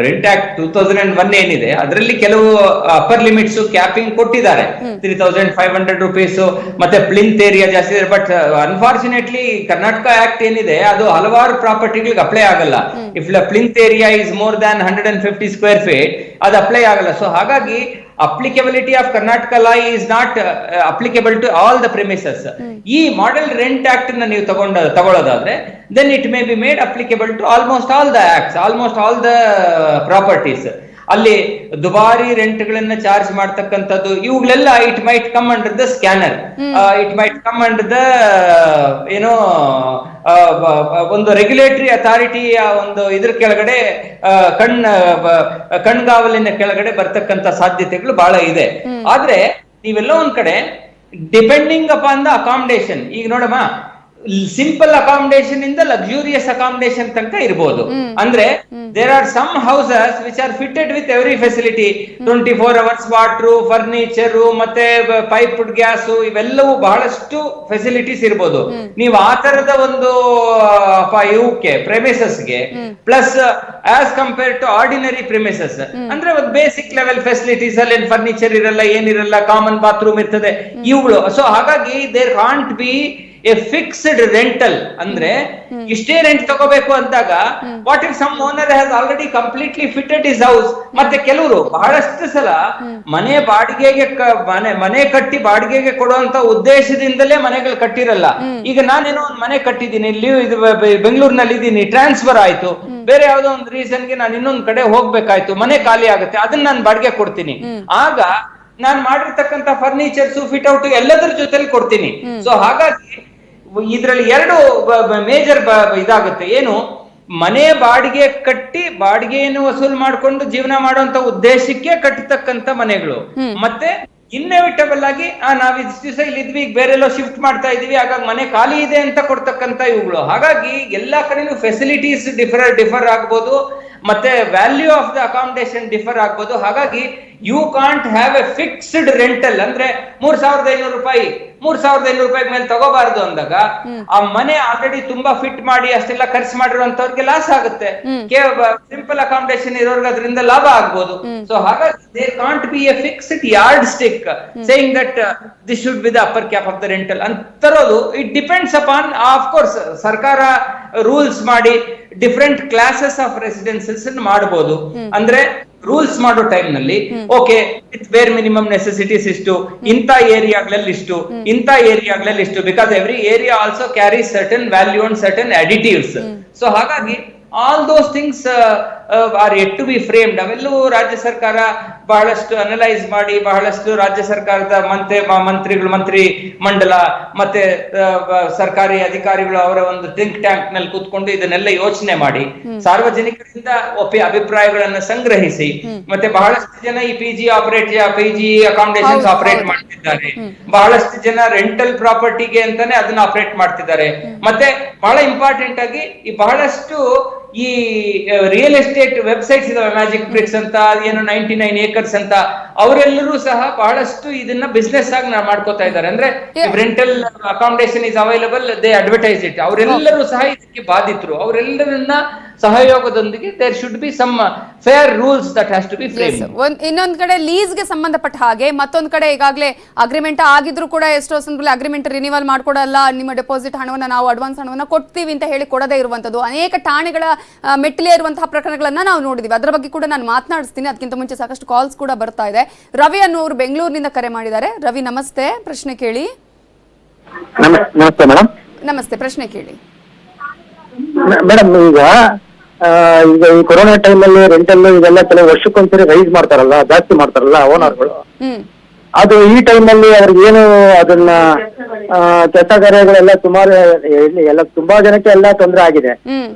ರೆಂಟ್ ಆಕ್ಟ್ 2001 ಏನಿದೆ ಅದರಲ್ಲಿ ಕೆಲವು ಅಪ್ಪರ್ ಲಿಮಿಟ್ಸ್ ಕ್ಯಾಪಿಂಗ್ ಕೊಟ್ಟಿದ್ದಾರೆ, 3500 rupees, ಮತ್ತೆ ಪ್ಲಿಂತ್ ಏರಿಯಾ ಜಾಸ್ತಿ ಇದೆ. ಬಟ್ ಅನ್ಫಾರ್ಚುನೇಟ್ಲಿ ಕರ್ನಾಟಕ ಆಕ್ಟ್ ಏನಿದೆ ಅದು ಹಲವಾರು ಪ್ರಾಪರ್ಟಿಗಳಿಗೆ ಅಪ್ಲೈ ಆಗಲ್ಲ. If plinth area is more than 150 square feet ಅದು ಅಪ್ಲೈ ಆಗಲ್ಲ. ಸೊ ಹಾಗಾಗಿ applicability of Karnataka law is not applicable to all the premises. ಈ ಮಾಡೆಲ್ ರೆಂಟ್ ಆಕ್ಟ್ ನ ನೀವು ತಗೊಳ್ಳೋದಾದ್ರೆ then it may be made applicable to almost all the acts, almost all the properties. ಅಲ್ಲಿ ದುಬಾರಿ rent ಗಳನ್ನ charge ಮಾಡ್ತಕ್ಕಂಥದ್ದು, ಇವುಗಳೆಲ್ಲ it might come under the scanner, it might come under the ಏನೋ ಒಂದು regulatory ಅಥಾರಿಟಿಯ ಒಂದು ಇದ್ರ ಕೆಳಗಡೆ ಕಣ್ಗಾವಲಿನ ಕೆಳಗಡೆ ಬರ್ತಕ್ಕಂಥ ಸಾಧ್ಯತೆಗಳು ಬಹಳ ಇದೆ. ಆದ್ರೆ ನೀವೆಲ್ಲ ಒಂದ್ ಕಡೆ ಡಿಪೆಂಡಿಂಗ್ ಅಪಾನ್ ದ ಅಕಾಮಡೇಷನ್, ಈಗ ನೋಡಮ್ಮ ಸಿಂಪಲ್ ಅಕಾಮಡೇಷನ್ ಇಂದ ಲಕ್ಸುರಿಯಸ್ ಅಕಾಮಡೇಷನ್ ತನಕ ಇರಬಹುದು. ಅಂದ್ರೆ there are some houses which are fitted with every facility, 24 hours water, furniture, ಮತ್ತೆ ಪೈಪ್ಡ್ ಗ್ಯಾಸ್, ಇವೆಲ್ಲವೂ ಬಹಳಷ್ಟು ಫೆಸಿಲಿಟೀಸ್ ಇರ್ಬೋದು. ನೀವು ಆ ತರದ ಒಂದು ಇವಕ್ಕೆ ಪ್ರೆಮಿಸಸ್ಗೆ plus as compare to ordinary premises ಅಂದ್ರೆ ಒಂದು ಬೇಸಿಕ್ ಲೆವೆಲ್ ಫೆಸಿಲಿಟೀಸ್ ಅಲ್ಲಿ ಫರ್ನಿಚರ್ ಇರಲ್ಲ, ಏನಿರಲ್ಲ, ಕಾಮನ್ ಬಾತ್ರೂಮ್ ಇರ್ತದೆ ಇವುಗಳು. ಸೊ ಹಾಗಾಗಿ there can't be a fixed rental, ಅಂದ್ರೆ ಇಷ್ಟೇ ರೆಂಟ್ ತಗೋಬೇಕು ಅಂದಾಗ what if some owner has already completely fitted his house. ಮತ್ತೆ ಕೆಲವರು ಬಹಳಷ್ಟು ಸಲ ಮನೆ ಬಾಡಿಗೆಗೆ ಮನೆ ಕಟ್ಟಿ ಬಾಡಿಗೆಗೆ ಕೊಡುವಂತ ಉದ್ದೇಶದಿಂದಲೇ ಮನೆಗಳು ಕಟ್ಟಿರಲ್ಲ. ಈಗ ನಾನೇನೋ ಒಂದು ಮನೆ ಕಟ್ಟಿದ್ದೀನಿ, ಇಲ್ಲಿ ಬೆಂಗಳೂರಿನಲ್ಲಿ ಇದ್ದೀನಿ, ಟ್ರಾನ್ಸ್ಫರ್ ಆಯ್ತು, ಬೇರೆ ಯಾವ್ದೋ ಒಂದು ರೀಸನ್ಗೆ ನಾನು ಇನ್ನೊಂದ್ ಕಡೆ ಹೋಗ್ಬೇಕಾಯ್ತು, ಮನೆ ಖಾಲಿ ಆಗುತ್ತೆ, ಅದನ್ನ ನಾನು ಬಾಡಿಗೆ ಕೊಡ್ತೀನಿ. ಆಗ ನಾನ್ ಮಾಡಿರ್ತಕ್ಕಂಥ ಫರ್ನಿಚರ್ಸ್, ಫಿಟ್ ಔಟ್ ಎಲ್ಲದರ ಜೊತೆಲಿ ಕೊಡ್ತೀನಿ. ಸೊ ಹಾಗಾಗಿ ಇದ್ರಲ್ಲಿ ಎರಡು ಮೇಜರ್ ಇದಾಗುತ್ತೆ. ಏನು, ಮನೆ ಬಾಡಿಗೆ ಕಟ್ಟಿ ಬಾಡಿಗೆಯನ್ನು ವಸೂಲ್ ಮಾಡ್ಕೊಂಡು ಜೀವನ ಮಾಡುವಂತ ಉದ್ದೇಶಕ್ಕೆ ಕಟ್ಟತಕ್ಕಂತ ಮನೆಗಳು, ಮತ್ತೆ ಇನ್ನೆವಿಟಬಲ್ ಆಗಿ ನಾವ್ ಇಷ್ಟು ದಿವಸ ಇಲ್ಲಿದ್ವಿ, ಈಗ ಬೇರೆಲ್ಲೋ ಶಿಫ್ಟ್ ಮಾಡ್ತಾ ಇದೀವಿ, ಹಾಗಾಗಿ ಮನೆ ಖಾಲಿ ಇದೆ ಅಂತ ಕೊಡ್ತಕ್ಕಂತ ಇವುಗಳು. ಹಾಗಾಗಿ ಎಲ್ಲಾ ಕಡೆನೂ ಫೆಸಿಲಿಟೀಸ್ ಡಿಫರ್ ಆಗ್ಬೋದು, ಮತ್ತೆ value of the accommodation differ ಆಗ್ಬೋದು. ಹಾಗಾಗಿ you can't have a fixed rental, ಅಂದ್ರೆ 3,500 ರೂಪಾಯಿ 3,500 ರೂಪಾಯಿ ಮೇಲೆ ತಗೋಬಾರದು ಅಂದಾಗ ಆ ಮನೆ ಆಲ್ರೆಡಿ ತುಂಬಾ ಫಿಟ್ ಮಾಡಿ ಅಷ್ಟೆಲ್ಲ ಖರ್ಚು ಮಾಡಿರುವಂತವ್ರಿಗೆ ಲಾಸ್ ಆಗುತ್ತೆ. ಸಿಂಪಲ್ ಅಕಾಮಡೇಷನ್ ಇರೋರ್ಗೆ ಅದರಿಂದ ಲಾಭ ಆಗ್ಬೋದು. ಸೊ ಹಾಗಾಗಿ there can't be a fixed yardstick saying that this should be the upper cap of the rental ಅಂತ ತರೋದು. It depends upon, of course ಸರ್ಕಾರ ರೂಲ್ಸ್ ಮಾಡಿ ಡಿಫರೆಂಟ್ ಕ್ಲಾಸಸ್ ಆಫ್ ರೆಸಿಡೆನ್ಸಸ್ ಮಾಡಬಹುದು. ಅಂದ್ರೆ ರೂಲ್ಸ್ ಮಾಡೋ ಟೈಮ್ ನಲ್ಲಿ okay with bare minimum necessities ಇಷ್ಟು, ಇಂಥ ಏರಿಯಾಗಳಲ್ಲಿ ಇಷ್ಟು, ಇಂಥ ಏರಿಯಾಗಳಲ್ಲಿ ಇಷ್ಟು, because every area also carry certain value and certain additives. So ಹಾಗಾಗಿ all those things are yet to be framed. ಅವೆಲ್ಲವೂ ರಾಜ್ಯ ಸರ್ಕಾರ ಬಹಳಷ್ಟು ಅನಲೈಸ್ ಮಾಡಿ, ಬಹಳಷ್ಟು ರಾಜ್ಯ ಸರ್ಕಾರದ ಮಂತ್ರಿಗಳು, ಮಂತ್ರಿ ಮಂಡಲ ಮತ್ತೆ ಸರ್ಕಾರಿ ಅಧಿಕಾರಿಗಳು ಅವರ ಒಂದು ಥಿಂಕ್ ಟ್ಯಾಂಕ್ ನಲ್ಲಿ ಕೂತ್ಕೊಂಡು ಇದನ್ನೆಲ್ಲ ಯೋಚನೆ ಮಾಡಿ ಸಾರ್ವಜನಿಕರಿಂದ ಅಭಿಪ್ರಾಯಗಳನ್ನು ಸಂಗ್ರಹಿಸಿ, ಮತ್ತೆ ಬಹಳಷ್ಟು ಜನ ಈ ಪಿಜಿ ಅಕಾಮಡೇಷನ್ಸ್ ಆಪರೇಟ್ ಮಾಡ್ತಿದ್ದಾರೆ, ಬಹಳಷ್ಟು ಜನ ರೆಂಟಲ್ ಪ್ರಾಪರ್ಟಿಗೆ ಅಂತಾನೆ ಅದನ್ನ ಆಪರೇಟ್ ಮಾಡ್ತಿದ್ದಾರೆ. ಮತ್ತೆ ಬಹಳ ಇಂಪಾರ್ಟೆಂಟ್ ಆಗಿ ಈ ಬಹಳಷ್ಟು ಈ ರಿಯಲ್ ಎಸ್ಟೇಟ್ ವೆಬ್ಸೈಟ್ಸ್ ಇದಾವೆ, ಮ್ಯಾಜಿಕ್ ಬ್ರಿಕ್ಸ್ ಅಂತ, ಏನು 99 acres ಅಂತ, ಅವರೆಲ್ಲರೂ ಸಹ ಬಹಳಷ್ಟು ಇದನ್ನ ಬಿಸ್ನೆಸ್ ಆಗಿ ಮಾಡ್ಕೋತಾ ಇದ್ದಾರೆ. ಅಂದ್ರೆ rental accommodation is available, they advertise it. ಅವರೆಲ್ಲರೂ ಸಹ ಇದಕ್ಕೆ ಬಾಧಿತರು. ಅವರೆಲ್ಲರನ್ನ ಸಹಯೋಗದೊಂದಿಗೆ there should be some fair rules that has to be framed. ಇನ್ನೊಂದ್ ಕಡೆ ಲೀಸ್ ಗೆ ಸಂಬಂಧಪಟ್ಟ ಹಾಗೆ, ಮತ್ತೊಂದ್ ಕಡೆ ಈಗಾಗಲೇ ಅಗ್ರಿಮೆಂಟ್ ಆಗಿದ್ರು ಕೂಡ ಎಷ್ಟೋ ಸಂದರ್ಭದಲ್ಲಿ ಅಗ್ರಿಮೆಂಟ್ ರಿನಿವಲ್ ಮಾಡ್ಕೊಡಲ್ಲ, ನಿಮ್ಮ ಡೆಪಾಸಿಟ್ ಹಣವನ್ನ ನಾವು ಅಡ್ವಾನ್ಸ್ ಹಣವನ್ನ ಕೊಡ್ತೀವಿ ಅಂತ ಹೇಳಿ ಕೊಡದೇ ಇರುವಂತದ್ದು, ಅನೇಕ ಠಾಣೆಗಳ ಮೆಟ್ಟಿಲೇ ಇರುವಂತಹ ಪ್ರಕರಣಗಳನ್ನ ನಾವು ನೋಡಿದೀವಿ. ಅದರ ಬಗ್ಗೆ ಕೂಡ ನಾನು ಮಾತನಾಡಿಸ್ತೀನಿ. ಅದಕ್ಕಿಂತ ಮುಂಚೆ ಸಾಕಷ್ಟು ಕಾಲ್ಸ್ ಕೂಡ ಬರ್ತಾ ಇದೆ. ರವಿ ಅನ್ನೋರು ಬೆಂಗಳೂರಿನಿಂದ ಕರೆ ಮಾಡಿದ್ದಾರೆ. ರವಿ ನಮಸ್ತೆ, ಪ್ರಶ್ನೆ ಕೇಳಿ. ನಮಸ್ತೆ ಮೇಡಮ್. ನಮಸ್ತೆ, ಪ್ರಶ್ನೆ ಕೇಳಿ ಮೇಡಮ್. ಈಗ ಈ ಕೊರೋನಾ ಟೈಮ್ ಅಲ್ಲಿ ರೆಂಟಲ್ ಇದೆಲ್ಲ ಕೆಲವು ವರ್ಷಕ್ಕೊಂದ್ಸರಿ ರೈಸ್ ಮಾಡ್ತಾರಲ್ಲ, ಜಾಸ್ತಿ ಮಾಡ್ತಾರಲ್ಲ ಓನರ್ಗಳು, ಅದು ಈ ಟೈಮ್ ಅಲ್ಲಿ ಅವ್ರಿಗೆ ಏನು ಅದನ್ನ ಕೆಲಸ ಕಾರ್ಯಗಳೆಲ್ಲ ಸುಮಾರು ಎಲ್ಲ ತುಂಬಾ ಜನಕ್ಕೆ ಎಲ್ಲ ತೊಂದರೆ ಆಗಿದೆ.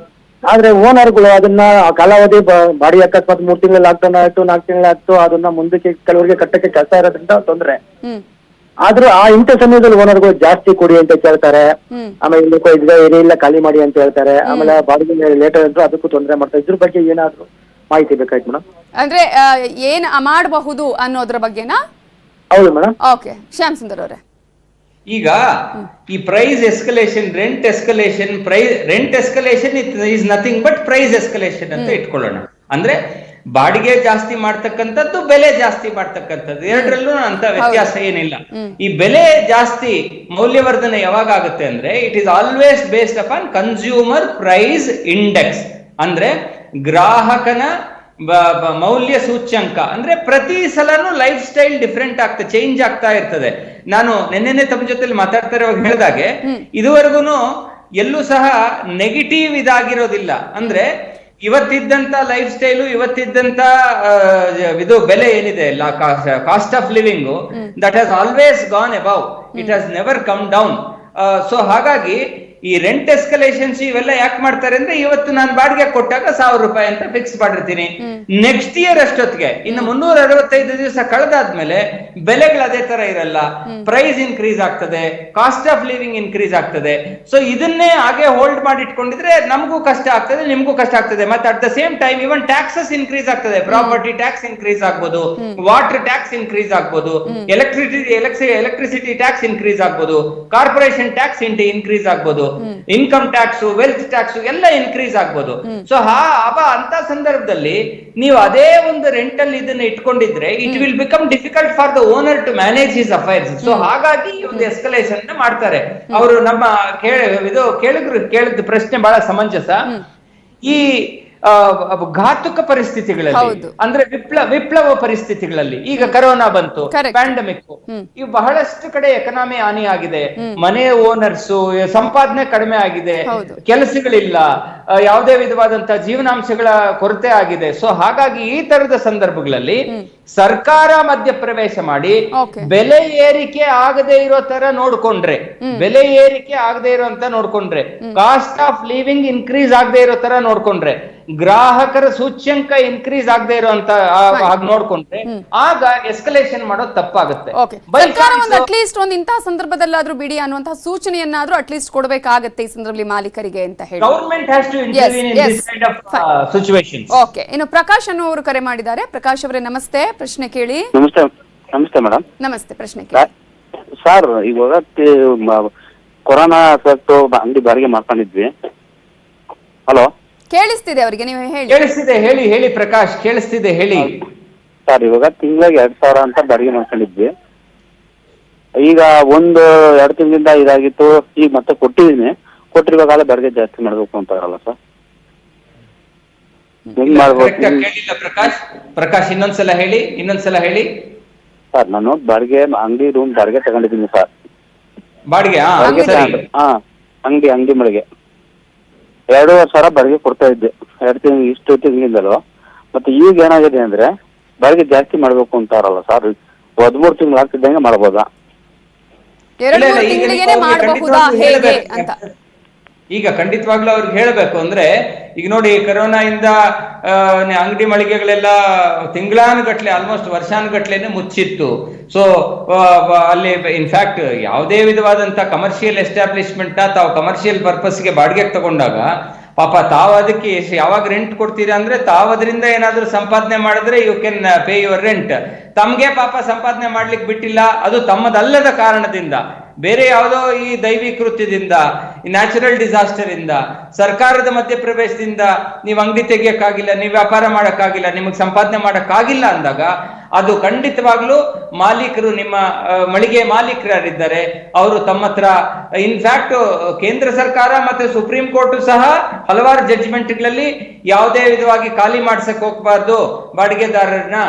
ಆದ್ರೆ ಓನರ್ಗಳು ಅದನ್ನ ಕಾಲಾವಧಿ ಬಾಡಿ ಅಕಸ್ಮಾತ್ 3 ತಿಂಗಳಲ್ಲಿ ಆಗ್ತಾನೆ ಆಯ್ತು, 4 ತಿಂಗಳಾಯ್ತು, ಅದನ್ನ ಮುಂದಕ್ಕೆ ಕೆಲವರಿಗೆ ಕಟ್ಟಕ್ಕೆ ಕೆಲಸ ಇರೋದ್ರಿಂದ ತೊಂದರೆ. ಆದ್ರೂ ಇಂಥ ಸಮಯದಲ್ಲಿ ಓನರ್ಗಳು ಜಾಸ್ತಿ ಕೊಡಿ ಅಂತ ಕೇಳ್ತಾರೆ, ಆಮೇಲೆ ಇಲ್ಲ ಖಾಲಿ ಮಾಡಿ ಅಂತ ಹೇಳ್ತಾರೆ, ಆಮೇಲೆ ಬಾಡಿಗೆ ಲೇಟ್ ಆದ್ರೂ ಅದಕ್ಕೂ ತೊಂದರೆ ಮಾಡ್ತಾರೆ. ಇದ್ರ ಬಗ್ಗೆ ಏನಾದ್ರು ಮಾಹಿತಿ ಬೇಕಾಯ್ತು ಮೇಡಮ್. ಅಂದ್ರೆ ಏನ್ ಮಾಡಬಹುದು ಅನ್ನೋದ್ರ ಬಗ್ಗೆನಾ? ಹೌದು ಮೇಡಮ್. ಓಕೆ, ಶ್ಯಾಮ್ ಸುಂದರ್ ಅವರೇ. ಈಗ ಈ price escalation, rent escalation is nothing but price escalation ಅಂತ ಇಟ್ಕೊಳ್ಳೋಣ. ಅಂದ್ರೆ ಬಾಡಿಗೆ ಜಾಸ್ತಿ ಮಾಡ್ತಕ್ಕಂಥದ್ದು, ಬೆಲೆ ಜಾಸ್ತಿ ಮಾಡ್ತಕ್ಕಂಥದ್ದು, ಎರಡರಲ್ಲೂ ಅಂತ ವ್ಯತ್ಯಾಸ ಏನಿಲ್ಲ. ಈ ಬೆಲೆ ಜಾಸ್ತಿ ಮೌಲ್ಯವರ್ಧನೆ ಯಾವಾಗ ಆಗುತ್ತೆ ಅಂದ್ರೆ it is always based upon consumer price index, ಅಂದ್ರೆ ಗ್ರಾಹಕನ ಮೌಲ್ಯ ಸೂಚ್ಯಂಕ. ಅಂದ್ರೆ ಪ್ರತಿ ಸಲನೂ ಲೈಫ್ ಸ್ಟೈಲ್ ಡಿಫ್ರೆಂಟ್ ಚೇಂಜ್ ಆಗ್ತಾ ಇರ್ತದೆ. ನಾನು ನೆನ್ನೆನೆ ತಮ್ಮ ಜೊತೆಲಿ ಮಾತಾಡ್ತಾ ಇರೋ ಹೇಳಿದಾಗೆ ಇದುವರೆಗೂ ಎಲ್ಲೂ ಸಹ ನೆಗೆಟಿವ್ ಇದಾಗಿರೋದಿಲ್ಲ. ಅಂದ್ರೆ ಇವತ್ತಿದ್ದಂತ ಲೈಫ್ ಸ್ಟೈಲು, ಇವತ್ತಿದ್ದಂತ ಇದು ಬೆಲೆ ಏನಿದೆ, cost of living, that has always gone above, it has never come down. So ಹಾಗಾಗಿ ಈ ರೆಂಟ್ ಎಸ್ಕಲೇಷನ್ಸ್ ಇವೆಲ್ಲ ಯಾಕೆ ಮಾಡ್ತಾರೆ ಅಂದ್ರೆ, ಇವತ್ತು ನಾನು ಬಾಡಿಗೆ ಕೊಟ್ಟಾಗ 1000 ರೂಪಾಯಿ ಅಂತ ಫಿಕ್ಸ್ ಮಾಡಿರ್ತೀನಿ. ನೆಕ್ಸ್ಟ್ ಇಯರ್ ಅಷ್ಟೊತ್ತಿಗೆ ಇನ್ನು 365 ದಿವಸ ಕಳೆದಾದ್ಮೇಲೆ ಬೆಲೆಗಳು ಅದೇ ತರ ಇರಲ್ಲ, ಪ್ರೈಸ್ ಇನ್ಕ್ರೀಸ್ ಆಗ್ತದೆ, ಕಾಸ್ಟ್ ಆಫ್ ಲಿವಿಂಗ್ ಇನ್ಕ್ರೀಸ್ ಆಗ್ತದೆ. ಸೊ ಇದನ್ನೇ ಹಾಗೆ ಹೋಲ್ಡ್ ಮಾಡಿ ಇಟ್ಕೊಂಡಿದ್ರೆ ನಮಗೂ ಕಷ್ಟ ಆಗ್ತದೆ, ನಿಮ್ಗೂ ಕಷ್ಟ ಆಗ್ತದೆ. ಮತ್ತೆ at the same time even taxes increase ಆಗ್ತದೆ, ಪ್ರಾಪರ್ಟಿ ಟ್ಯಾಕ್ಸ್ ಇನ್ಕ್ರೀಸ್ ಆಗ್ಬೋದು, ವಾಟರ್ ಟ್ಯಾಕ್ಸ್ ಇನ್ಕ್ರೀಸ್ ಆಗ್ಬೋದು, ಎಲೆಕ್ಟ್ರಿಸಿಟಿ ಟ್ಯಾಕ್ಸ್ ಇನ್ಕ್ರೀಸ್ ಆಗ್ಬೋದು, ಕಾರ್ಪೊರೇಷನ್ ಟ್ಯಾಕ್ಸ್ ಇನ್ಕ್ರೀಸ್ ಆಗ್ಬೋದು, ಇನ್ಕಮ್ ಟ್ಯಾಕ್ಸ್, ವೆಲ್ತ್ ಟ್ಯಾಕ್ಸ್ ಎಲ್ಲ ಇನ್ಕ್ರೀಸ್ ಆಗ್ಬೋದು. ಸೊ ಅಂತ ಸಂದರ್ಭದಲ್ಲಿ ನೀವು ಅದೇ ಒಂದು ರೆಂಟ್ ಅಲ್ಲಿ ಇದನ್ನ ಇಟ್ಕೊಂಡಿದ್ರೆ it will become difficult for the owner to manage his affairs. So ಹಾಗಾಗಿ ಈ ಒಂದು ಎಸ್ಕಲೇಷನ್ ಮಾಡ್ತಾರೆ ಅವರು. ನಮ್ಮ ಕೇಳಿದ ಪ್ರಶ್ನೆ ಬಹಳ ಸಮಂಜಸ. ಈ ಘಾತುಕ ಪರಿಸ್ಥಿತಿಗಳಲ್ಲಿ, ಅಂದ್ರೆ ವಿಪ್ಲವ ಪರಿಸ್ಥಿತಿಗಳಲ್ಲಿ, ಈಗ ಕರೋನಾ ಬಂತು, ಪ್ಯಾಂಡಮಿಕ್, ಇವು ಬಹಳಷ್ಟು ಕಡೆ ಎಕನಾಮಿ ಹಾನಿ ಆಗಿದೆ, ಮನೆ ಓನರ್ಸ್ ಸಂಪಾದನೆ ಕಡಿಮೆ ಆಗಿದೆ, ಕೆಲಸಗಳಿಲ್ಲ, ಯಾವುದೇ ವಿಧವಾದಂತಹ ಜೀವನಾಂಶಗಳ ಕೊರತೆ ಆಗಿದೆ. ಸೊ ಹಾಗಾಗಿ ಈ ತರದ ಸಂದರ್ಭಗಳಲ್ಲಿ ಸರ್ಕಾರ ಮಧ್ಯಪ್ರವೇಶ ಮಾಡಿ ಬೆಲೆ ಏರಿಕೆ ಆಗದೆ ಇರೋ ತರ ನೋಡ್ಕೊಂಡ್ರೆ, ಬೆಲೆ ಏರಿಕೆ ಆಗದೆ ಇರೋಂತ ನೋಡ್ಕೊಂಡ್ರೆ, ಕಾಸ್ಟ್ ಆಫ್ ಲಿವಿಂಗ್ ಇನ್ಕ್ರೀಸ್ ಆಗದೆ ಇರೋ ತರ ನೋಡ್ಕೊಂಡ್ರೆ, ಗ್ರಾಹಕರ ಸೂಚ್ಯಂಕ ಇನ್ಕ್ರೀಸ್ ಆಗದೆ ಇರುವಂತ ನೋಡ್ಕೊಂಡ್ರೆ ಆಗ ಎಸ್ಕಲೇಷನ್ ಮಾಡೋದು ತಪ್ಪಾಗುತ್ತೆ. ಅಟ್ಲೀಸ್ಟ್ ಒಂದು ಇಂತಹ ಸಂದರ್ಭದಲ್ಲಾದ್ರೂ ಬಿಡಿ ಅನ್ನುವಂತಹ ಸೂಚನೆಯನ್ನಾದ್ರೂ ಅಟ್ಲೀಸ್ಟ್ ಕೊಡಬೇಕಾಗತ್ತೆ ಈ ಸಂದರ್ಭದಲ್ಲಿ ಮಾಲೀಕರಿಗೆ ಅಂತ ಹೇಳಿ government has to intervene in this kind of situations. Okay, ಇನ್ನು ಪ್ರಕಾಶ್ ಅನ್ನುವರು ಕರೆ ಮಾಡಿದ್ದಾರೆ. ಪ್ರಕಾಶ್ ಅವರೇ ನಮಸ್ತೆ, ಪ್ರಶ್ನೆ ಕೇಳಿ. ನಮಸ್ತೆ ಮೇಡಮ್. ನಮಸ್ತೆ, ಪ್ರಶ್ನೆ ಕೇಳಿ ಸರ್. ಇವಾಗ ಕೊರೋನಾ ಅಂಗಡಿ ಬಾಡಿಗೆ ಮಾಡ್ಕೊಂಡಿದ್ವಿ. ಹಲೋ, ಕೇಳಿಸ್ತಿದೆ ಅವರಿಗೆ, ನೀವು ಹೇಳಿ. ಕೇಳಿಸ್ತಿದೆ, ಹೇಳಿ ಪ್ರಕಾಶ್, ಕೇಳಿಸ್ತಿದೆ, ಹೇಳಿ ಸರ್. ಇವಾಗ ತಿಂಗಳಿಗೆ 2000 ಅಂತ ಬಾಡಿಗೆ ಮಾಡ್ಕೊಂಡಿದ್ವಿ. ಈಗ 1-2 ತಿಂಗಳಿಂದ ಇದಾಗಿತ್ತು, ಈಗ ಮತ್ತೆ ಕೊಟ್ಟಿದ್ದೀನಿ. ಕೊಟ್ಟಿರುವಾಗ ಬಾಡಿಗೆ ಜಾಸ್ತಿ ಮಾಡ್ಬೇಕು ಅಂತಾರಲ್ಲ ಸರ್, ಹೆಂಗ್ ಮಾಡ್ಬೋದು? ಪ್ರಕಾಶ್ ಇನ್ನೊಂದ್ಸಲ ಹೇಳಿ ಸರ್. ನಾನು ಬಾಡಿಗೆ ಅಂಗಡಿ ರೂಮ್ ಬಾಡಿಗೆ ತಗೊಂಡಿದ್ದೀನಿ ಸರ್. ಬಾಡಿಗೆ ಅಂಗಡಿ ಮಳಿಗೆ 2,500 ಬಾಡಿಗೆ ಕೊಡ್ತಾ ಇದ್ದೆ ಇಷ್ಟು ತಿಂಗಳಿಂದಲೂ. ಮತ್ತೆ ಈಗ ಏನಾಗಿದೆ ಅಂದ್ರೆ ಬಾಡಿಗೆ ಜಾಸ್ತಿ ಮಾಡ್ಬೇಕು ಅಂತಾರಲ್ಲ ಸರ್, 13 ತಿಂಗಳು ಆಗ್ತಿದ್ದಂಗೆ ಮಾಡ್ಬೋದಾ? ಈಗ ಖಂಡಿತವಾಗ್ಲೂ ಅವ್ರಿಗೆ ಹೇಳ್ಬೇಕು. ಅಂದ್ರೆ ಈಗ ನೋಡಿ, ಕರೋನಾ ಇಂದ ಅಂಗಡಿ ಮಳಿಗೆಗಳೆಲ್ಲ ತಿಂಗಳಾನುಗಟ್ಲೆ, ಆಲ್ಮೋಸ್ಟ್ ವರ್ಷಾನುಗಟ್ಲೆನೆ ಮುಚ್ಚಿತ್ತು. ಸೊ ಅಲ್ಲಿ ಇನ್ಫ್ಯಾಕ್ಟ್ ಯಾವುದೇ ವಿಧವಾದಂತ ಕಮರ್ಷಿಯಲ್ ಎಸ್ಟಾಬ್ಲಿಷ್ಮೆಂಟ್ ತಾವು ಕಮರ್ಷಿಯಲ್ ಪರ್ಪಸ್ಗೆ ಬಾಡಿಗೆಗೆ ತಗೊಂಡಾಗ ಪಾಪ ತಾವು ಅದಕ್ಕೆ ಯಾವಾಗ ರೆಂಟ್ ಕೊಡ್ತೀರಾ ಅಂದ್ರೆ ತಾವು ಅದರಿಂದ ಏನಾದ್ರೂ ಸಂಪಾದನೆ ಮಾಡಿದ್ರೆ you can pay your rent. ತಮ್ಗೆ ಪಾಪ ಸಂಪಾದನೆ ಮಾಡ್ಲಿಕ್ಕೆ ಬಿಟ್ಟಿಲ್ಲ, ಅದು ತಮ್ಮದಲ್ಲದ ಕಾರಣದಿಂದ, ಬೇರೆ ಯಾವುದೋ ಈ ದೈವಿ ಕೃತ್ಯದಿಂದ, ಈ ನ್ಯಾಚುರಲ್ ಡಿಸಾಸ್ಟರ್ ಇಂದ, ಸರ್ಕಾರದ ಮಧ್ಯಪ್ರವೇಶದಿಂದ ನೀವು ಅಂಗಡಿ ತೆಗಿಯಕ್ಕಾಗಿಲ್ಲ, ನೀವು ವ್ಯಾಪಾರ ಮಾಡಕ್ಕಾಗಿಲ್ಲ, ನಿಮಗೆ ಸಂಪಾದನೆ ಮಾಡಕ್ಕಾಗಿಲ್ಲ ಅಂದಾಗ ಅದು ಖಂಡಿತವಾಗ್ಲೂ ಮಾಲೀಕರು, ನಿಮ್ಮ ಮಳಿಗೆ ಮಾಲೀಕರು ಯಾರಿದ್ದಾರೆ ಅವರು ತಮ್ಮ ಹತ್ರ, ಇನ್ಫ್ಯಾಕ್ಟ್ ಕೇಂದ್ರ ಸರ್ಕಾರ ಮತ್ತೆ ಸುಪ್ರೀಂ ಕೋರ್ಟ್ ಸಹ ಹಲವಾರು ಜಡ್ಜ್ಮೆಂಟ್ಗಳಲ್ಲಿ ಯಾವುದೇ ವಿಧವಾಗಿ ಖಾಲಿ ಮಾಡ್ಸಕ್ ಹೋಗ್ಬಾರ್ದು ಬಾಡಿಗೆದಾರರನ್ನ,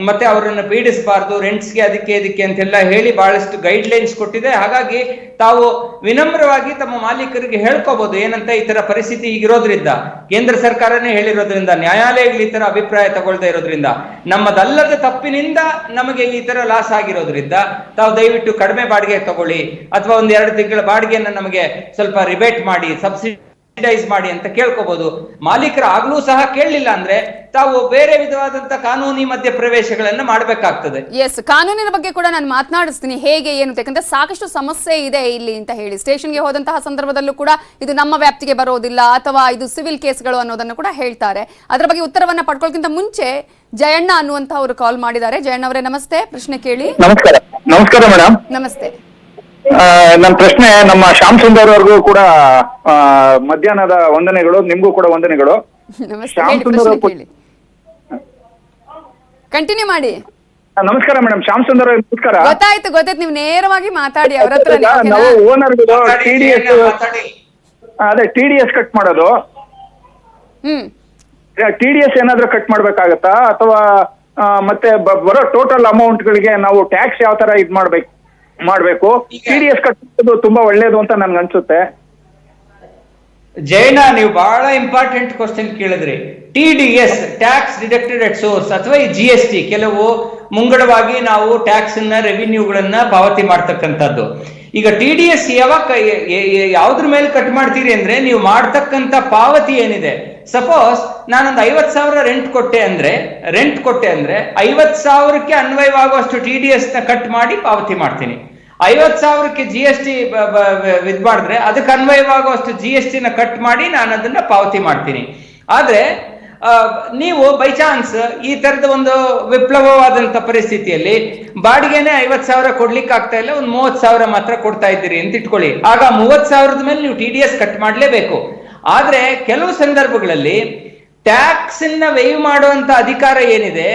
ಮತ್ತೆ ಅವರನ್ನು ಪೀಡಿಸಬಾರ್ದು ರೆಂಟ್ಸ್ಗೆ, ಅದಕ್ಕೆ ಇದಕ್ಕೆ ಅಂತೆಲ್ಲ ಹೇಳಿ ಬಹಳಷ್ಟು ಗೈಡ್ ಲೈನ್ಸ್ ಕೊಟ್ಟಿದೆ. ಹಾಗಾಗಿ ತಾವು ವಿನಮ್ರವಾಗಿ ತಮ್ಮ ಮಾಲೀಕರಿಗೆ ಹೇಳ್ಕೋಬಹುದು ಏನಂತ, ಈ ತರ ಪರಿಸ್ಥಿತಿ ಈಗಿರೋದ್ರಿಂದ, ಕೇಂದ್ರ ಸರ್ಕಾರನೇ ಹೇಳಿರೋದ್ರಿಂದ, ನ್ಯಾಯಾಲಯಗಳು ಈ ತರ ಅಭಿಪ್ರಾಯ ತಗೊಳ್ತಾ ಇರೋದ್ರಿಂದ, ನಮ್ಮದಲ್ಲದ ತಪ್ಪಿನಿಂದ ನಮಗೆ ಈ ತರ ಲಾಸ್ ಆಗಿರೋದ್ರಿಂದ ತಾವು ದಯವಿಟ್ಟು ಕಡಿಮೆ ಬಾಡಿಗೆ ತಗೊಳ್ಳಿ, ಅಥವಾ 1-2 ತಿಂಗಳ ಬಾಡಿಗೆಯನ್ನು ನಮಗೆ ಸ್ವಲ್ಪ ರಿಬೇಟ್ ಮಾಡಿ, ಸಬ್ಸಿಡೈಸ್ ಮಾಡಿ ಅಂತ ಕೇಳ್ಕೋಬಹುದು. ಮಾಲೀಕರು ಆಗ್ಲೂ ಸಹ ಕೇಳಲಿಲ್ಲ ಅಂದ್ರೆ ತಾವು ಬೇರೆ ವಿಧವಾದಂತ ಕಾನೂನಿ ಮಧ್ಯಪ್ರವೇಶಗಳನ್ನ ಮಾಡಬೇಕಾಗ್ತದೆ. ಎಸ್, ಕಾನೂನಿನ ಬಗ್ಗೆ ಕೂಡ ನಾನು ಮಾತನಾಡಿಸ್ತೀನಿ, ಹೇಗೆ ಏನು, ಯಾಕಂದ್ರೆ ಸಾಕಷ್ಟು ಸಮಸ್ಯೆ ಇದೆ ಇಲ್ಲಿ ಅಂತ ಹೇಳಿ. ಸ್ಟೇಷನ್ಗೆ ಹೋದಂತಹ ಸಂದರ್ಭದಲ್ಲೂ ಕೂಡ ಇದು ನಮ್ಮ ವ್ಯಾಪ್ತಿಗೆ ಬರೋದಿಲ್ಲ ಅಥವಾ ಇದು ಸಿವಿಲ್ ಕೇಸ್ಗಳು ಅನ್ನೋದನ್ನು ಕೂಡ ಹೇಳ್ತಾರೆ. ಅದರ ಬಗ್ಗೆ ಉತ್ತರವನ್ನ ಪಡ್ಕೊಳ್ಳೋಕ್ಕಿಂತ ಮುಂಚೆ ಜಯಣ್ಣ ಅನ್ನುವಂತ ಅವರು ಕಾಲ್ ಮಾಡಿದ್ದಾರೆ. ಜಯಣ್ಣ ಅವರೇ ನಮಸ್ತೆ, ಪ್ರಶ್ನೆ ಕೇಳಿ. ನಮಸ್ಕಾರ ಮೇಡಮ್. ನಮಸ್ತೆ. ನನ್ನ ಪ್ರಶ್ನೆ ನಮ್ಮ ಶ್ಯಾಮ್ ಸುಂದರ್ ಅವ್ರಿಗೂ ಕೂಡ ಮಧ್ಯಾಹ್ನದ ವಂದನೆಗಳು, ನಿಮ್ಗೂ ಕೂಡ ವಂದನೆಗಳು. ಕಂಟಿನ್ಯೂ ಮಾಡಿ. ನಮಸ್ಕಾರ ಮೇಡಮ್, ಶ್ಯಾಮ್ ಸುಂದರ್ ಅವ್ರಿಗೆ ನಮಸ್ಕಾರ. ಗೊತ್ತಾಯ್ತು, ನೀವು ನೇರವಾಗಿ ಮಾತಾಡಿ ಅವ್ರ ಹತ್ರ. ನಾವು ಓನರ್ಗಳು TDS ಕಟ್ ಮಾಡೋದು, TDS ಏನಾದ್ರೂ ಕಟ್ ಮಾಡ್ಬೇಕಾಗತ್ತಾ, ಅಥವಾ ಮತ್ತೆ ಬರೋ ಟೋಟಲ್ ಅಮೌಂಟ್ ಗಳಿಗೆ ನಾವು ಟ್ಯಾಕ್ಸ್ ಯಾವ ತರ ಇದ್ ಮಾಡ್ಬೇಕು? TDS ಕಟ್ಟೋದು ತುಂಬಾ ಒಳ್ಳೇದು ಅಂತ ನನ್ಗೆ ಅನ್ಸುತ್ತೆ. ಜೈನ, ನೀವು ಬಹಳ ಇಂಪಾರ್ಟೆಂಟ್ ಕ್ವಶನ್ ಕೇಳಿದ್ರಿ. TDS, tax deducted at source, ಅಥವಾ ಈ GST, ಕೆಲವು ಮುಂಗಡವಾಗಿ ನಾವು ಟ್ಯಾಕ್ಸ್ ರೆವಿನ್ಯೂಗಳನ್ನ ಪಾವತಿ ಮಾಡ್ತಕ್ಕಂಥದ್ದು. ಈಗ TDS ಯಾವ್ದ್ರ ಮೇಲೆ ಕಟ್ ಮಾಡ್ತೀರಿ ಅಂದ್ರೆ, ನೀವು ಮಾಡ್ತಕ್ಕಂಥ ಪಾವತಿ ಏನಿದೆ. ಸಪೋಸ್ ನಾನೊಂದು 50,000 ರೆಂಟ್ ಕೊಟ್ಟೆ ಅಂದ್ರೆ 50,000ಕ್ಕೆ ಅನ್ವಯವಾಗುವಷ್ಟು TDS ನ ಕಟ್ ಮಾಡಿ ಪಾವತಿ ಮಾಡ್ತೀನಿ. 50,000ಕ್ಕೆ GST ಇದ್ ಮಾಡಿದ್ರೆ ಅದಕ್ಕೆ ಅನ್ವಯವಾಗುವಷ್ಟು GST ನ ಕಟ್ ಮಾಡಿ ನಾನು ಅದನ್ನ ಪಾವತಿ ಮಾಡ್ತೀನಿ. ಆದ್ರೆ ನೀವು ಬೈ ಚಾನ್ಸ್ ಈ ತರದ ಒಂದು ವಿಪ್ಲವವಾದಂತ ಪರಿಸ್ಥಿತಿಯಲ್ಲಿ ಬಾಡಿಗೆನೆ 50,000 ಕೊಡ್ಲಿಕ್ಕೆ ಆಗ್ತಾ ಇಲ್ಲ, ಒಂದು 30,000 ಮಾತ್ರ ಕೊಡ್ತಾ ಇದ್ದೀರಿ ಅಂತ ಇಟ್ಕೊಳ್ಳಿ. ಆಗ 30,000ದ ಮೇಲೆ ನೀವು TDS ಕಟ್ ಮಾಡ್ಲೇಬೇಕು. ಆದ್ರೆ ಕೆಲವು ಸಂದರ್ಭಗಳಲ್ಲಿ ಟ್ಯಾಕ್ಸ್ ಅನ್ನ ವೇವ್ ಮಾಡುವಂತ ಅಧಿಕಾರ ಏನಿದೆ,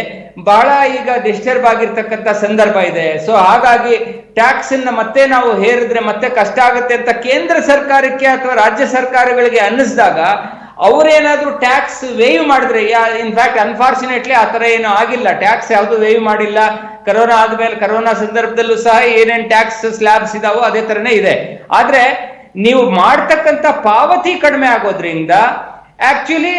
ಬಹಳ ಈಗ ಡಿಸ್ಟರ್ಬ್ ಆಗಿರ್ತಕ್ಕಂಥ ಸಂದರ್ಭ ಇದೆ. ಸೊ ಹಾಗಾಗಿ ಟ್ಯಾಕ್ಸ್ ಅನ್ನ ಮತ್ತೆ ನಾವು ಹೇರಿದ್ರೆ ಮತ್ತೆ ಕಷ್ಟ ಆಗುತ್ತೆ ಅಂತ ಕೇಂದ್ರ ಸರ್ಕಾರಕ್ಕೆ ಅಥವಾ ರಾಜ್ಯ ಸರ್ಕಾರಗಳಿಗೆ ಅನ್ನಿಸಿದಾಗ ಅವ್ರೇನಾದ್ರೂ ಟ್ಯಾಕ್ಸ್ ವೇವ್ ಮಾಡಿದ್ರೆ, ಇನ್ಫ್ಯಾಕ್ಟ್ ಅನ್ಫಾರ್ಚುನೇಟ್ಲಿ ಆ ತರ ಏನು ಆಗಿಲ್ಲ, ಟ್ಯಾಕ್ಸ್ ಯಾವ್ದು ವೇವ್ ಮಾಡಿಲ್ಲ. ಕರೋನಾ ಆದ್ಮೇಲೆ ಕರೋನಾ ಸಂದರ್ಭದಲ್ಲೂ ಸಹ ಏನೇನ್ ಟ್ಯಾಕ್ಸ್ ಸ್ಲ್ಯಾಬ್ಸ್ ಇದಾವೋ ಅದೇ ತರನೇ ಇದೆ. ಆದ್ರೆ ನೀವು ಮಾಡ್ತಕ್ಕಂಥ ಪಾವತಿ ಕಡಿಮೆ ಆಗೋದ್ರಿಂದ ಆಕ್ಚುಲಿ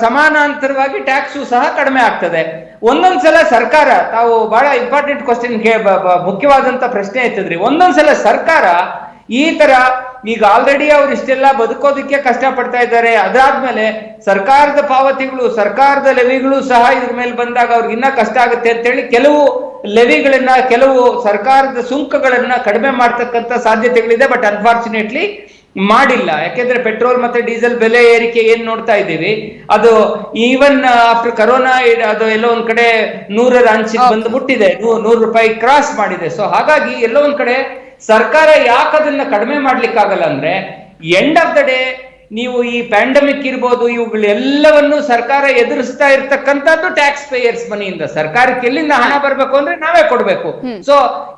ಸಮಾನಾಂತರವಾಗಿ ಟ್ಯಾಕ್ಸು ಸಹ ಕಡಿಮೆ ಆಗ್ತದೆ. ಒಂದೊಂದ್ಸಲ ಸರ್ಕಾರ, ತಾವು ಬಹಳ ಇಂಪಾರ್ಟೆಂಟ್ ಕ್ವಶನ್, ಮುಖ್ಯವಾದಂತ ಪ್ರಶ್ನೆ ಎತ್ತಿದ್ರಿ. ಒಂದೊಂದ್ಸಲ ಸರ್ಕಾರ ಈ ತರ ಈಗ ಆಲ್ರೆಡಿ ಅವ್ರು ಇಷ್ಟೆಲ್ಲ ಬದುಕೋದಕ್ಕೆ ಕಷ್ಟ ಪಡ್ತಾ ಇದ್ದಾರೆ, ಅದಾದ್ಮೇಲೆ ಸರ್ಕಾರದ ಪಾವತಿಗಳು, ಸರ್ಕಾರದ ಲೆವಿಗಳು ಸಹ ಇದ್ರ ಮೇಲೆ ಬಂದಾಗ ಅವ್ರಿಗೆ ಇನ್ನ ಕಷ್ಟ ಆಗುತ್ತೆ ಅಂತೇಳಿ ಕೆಲವು ಲೆವಿಗಳನ್ನ, ಕೆಲವು ಸರ್ಕಾರದ ಸುಂಕಗಳನ್ನ ಕಡಿಮೆ ಮಾಡ್ತಕ್ಕಂಥ ಸಾಧ್ಯತೆಗಳಿದೆ. ಬಟ್ ಅನ್ಫಾರ್ಚುನೇಟ್ಲಿ ಮಾಡಿಲ್ಲ. ಯಾಕೆಂದ್ರೆ ಪೆಟ್ರೋಲ್ ಮತ್ತೆ ಡೀಸೆಲ್ ಬೆಲೆ ಏರಿಕೆ ಏನ್ ನೋಡ್ತಾ ಇದ್ದೀವಿ, ಅದು ಈವನ್ ಆಫ್ಟರ್ ಕರೋನಾ ಅದು ಎಲ್ಲೋ ಒಂದ್ ಕಡೆ 100ರ ಅಂಚಿಗೆ ಬಂದು ಮುಟ್ಟಿದೆ, 100 ರೂಪಾಯಿ ಕ್ರಾಸ್ ಮಾಡಿದೆ. ಸೊ ಹಾಗಾಗಿ ಎಲ್ಲೋ ಒಂದ್ ಕಡೆ ಸರ್ಕಾರ ಯಾಕೆ ಅದನ್ನ ಕಡಿಮೆ ಮಾಡ್ಲಿಕ್ಕಾಗಲ್ಲ ಅಂದ್ರೆ, ಎಂಡ್ ಆಫ್ ದ ಡೇ ನೀವು ಈ ಪ್ಯಾಂಡಮಿಕ್ ಇರ್ಬೋದು, ಇವುಗಳೆಲ್ಲವನ್ನು ಸರ್ಕಾರ ಎದುರಿಸ್ತಾ ಇರ್ತಕ್ಕಂಥದ್ದು ಟ್ಯಾಕ್ಸ್ ಪೇಯರ್ಸ್ ಮನಿಯಿಂದ. ಸರ್ಕಾರಕ್ಕೆ ಎಲ್ಲಿಂದ ಹಣ ಬರ್ಬೇಕು ಅಂದ್ರೆ ನಾವೇ ಕೊಡ್ಬೇಕು. ಸೊ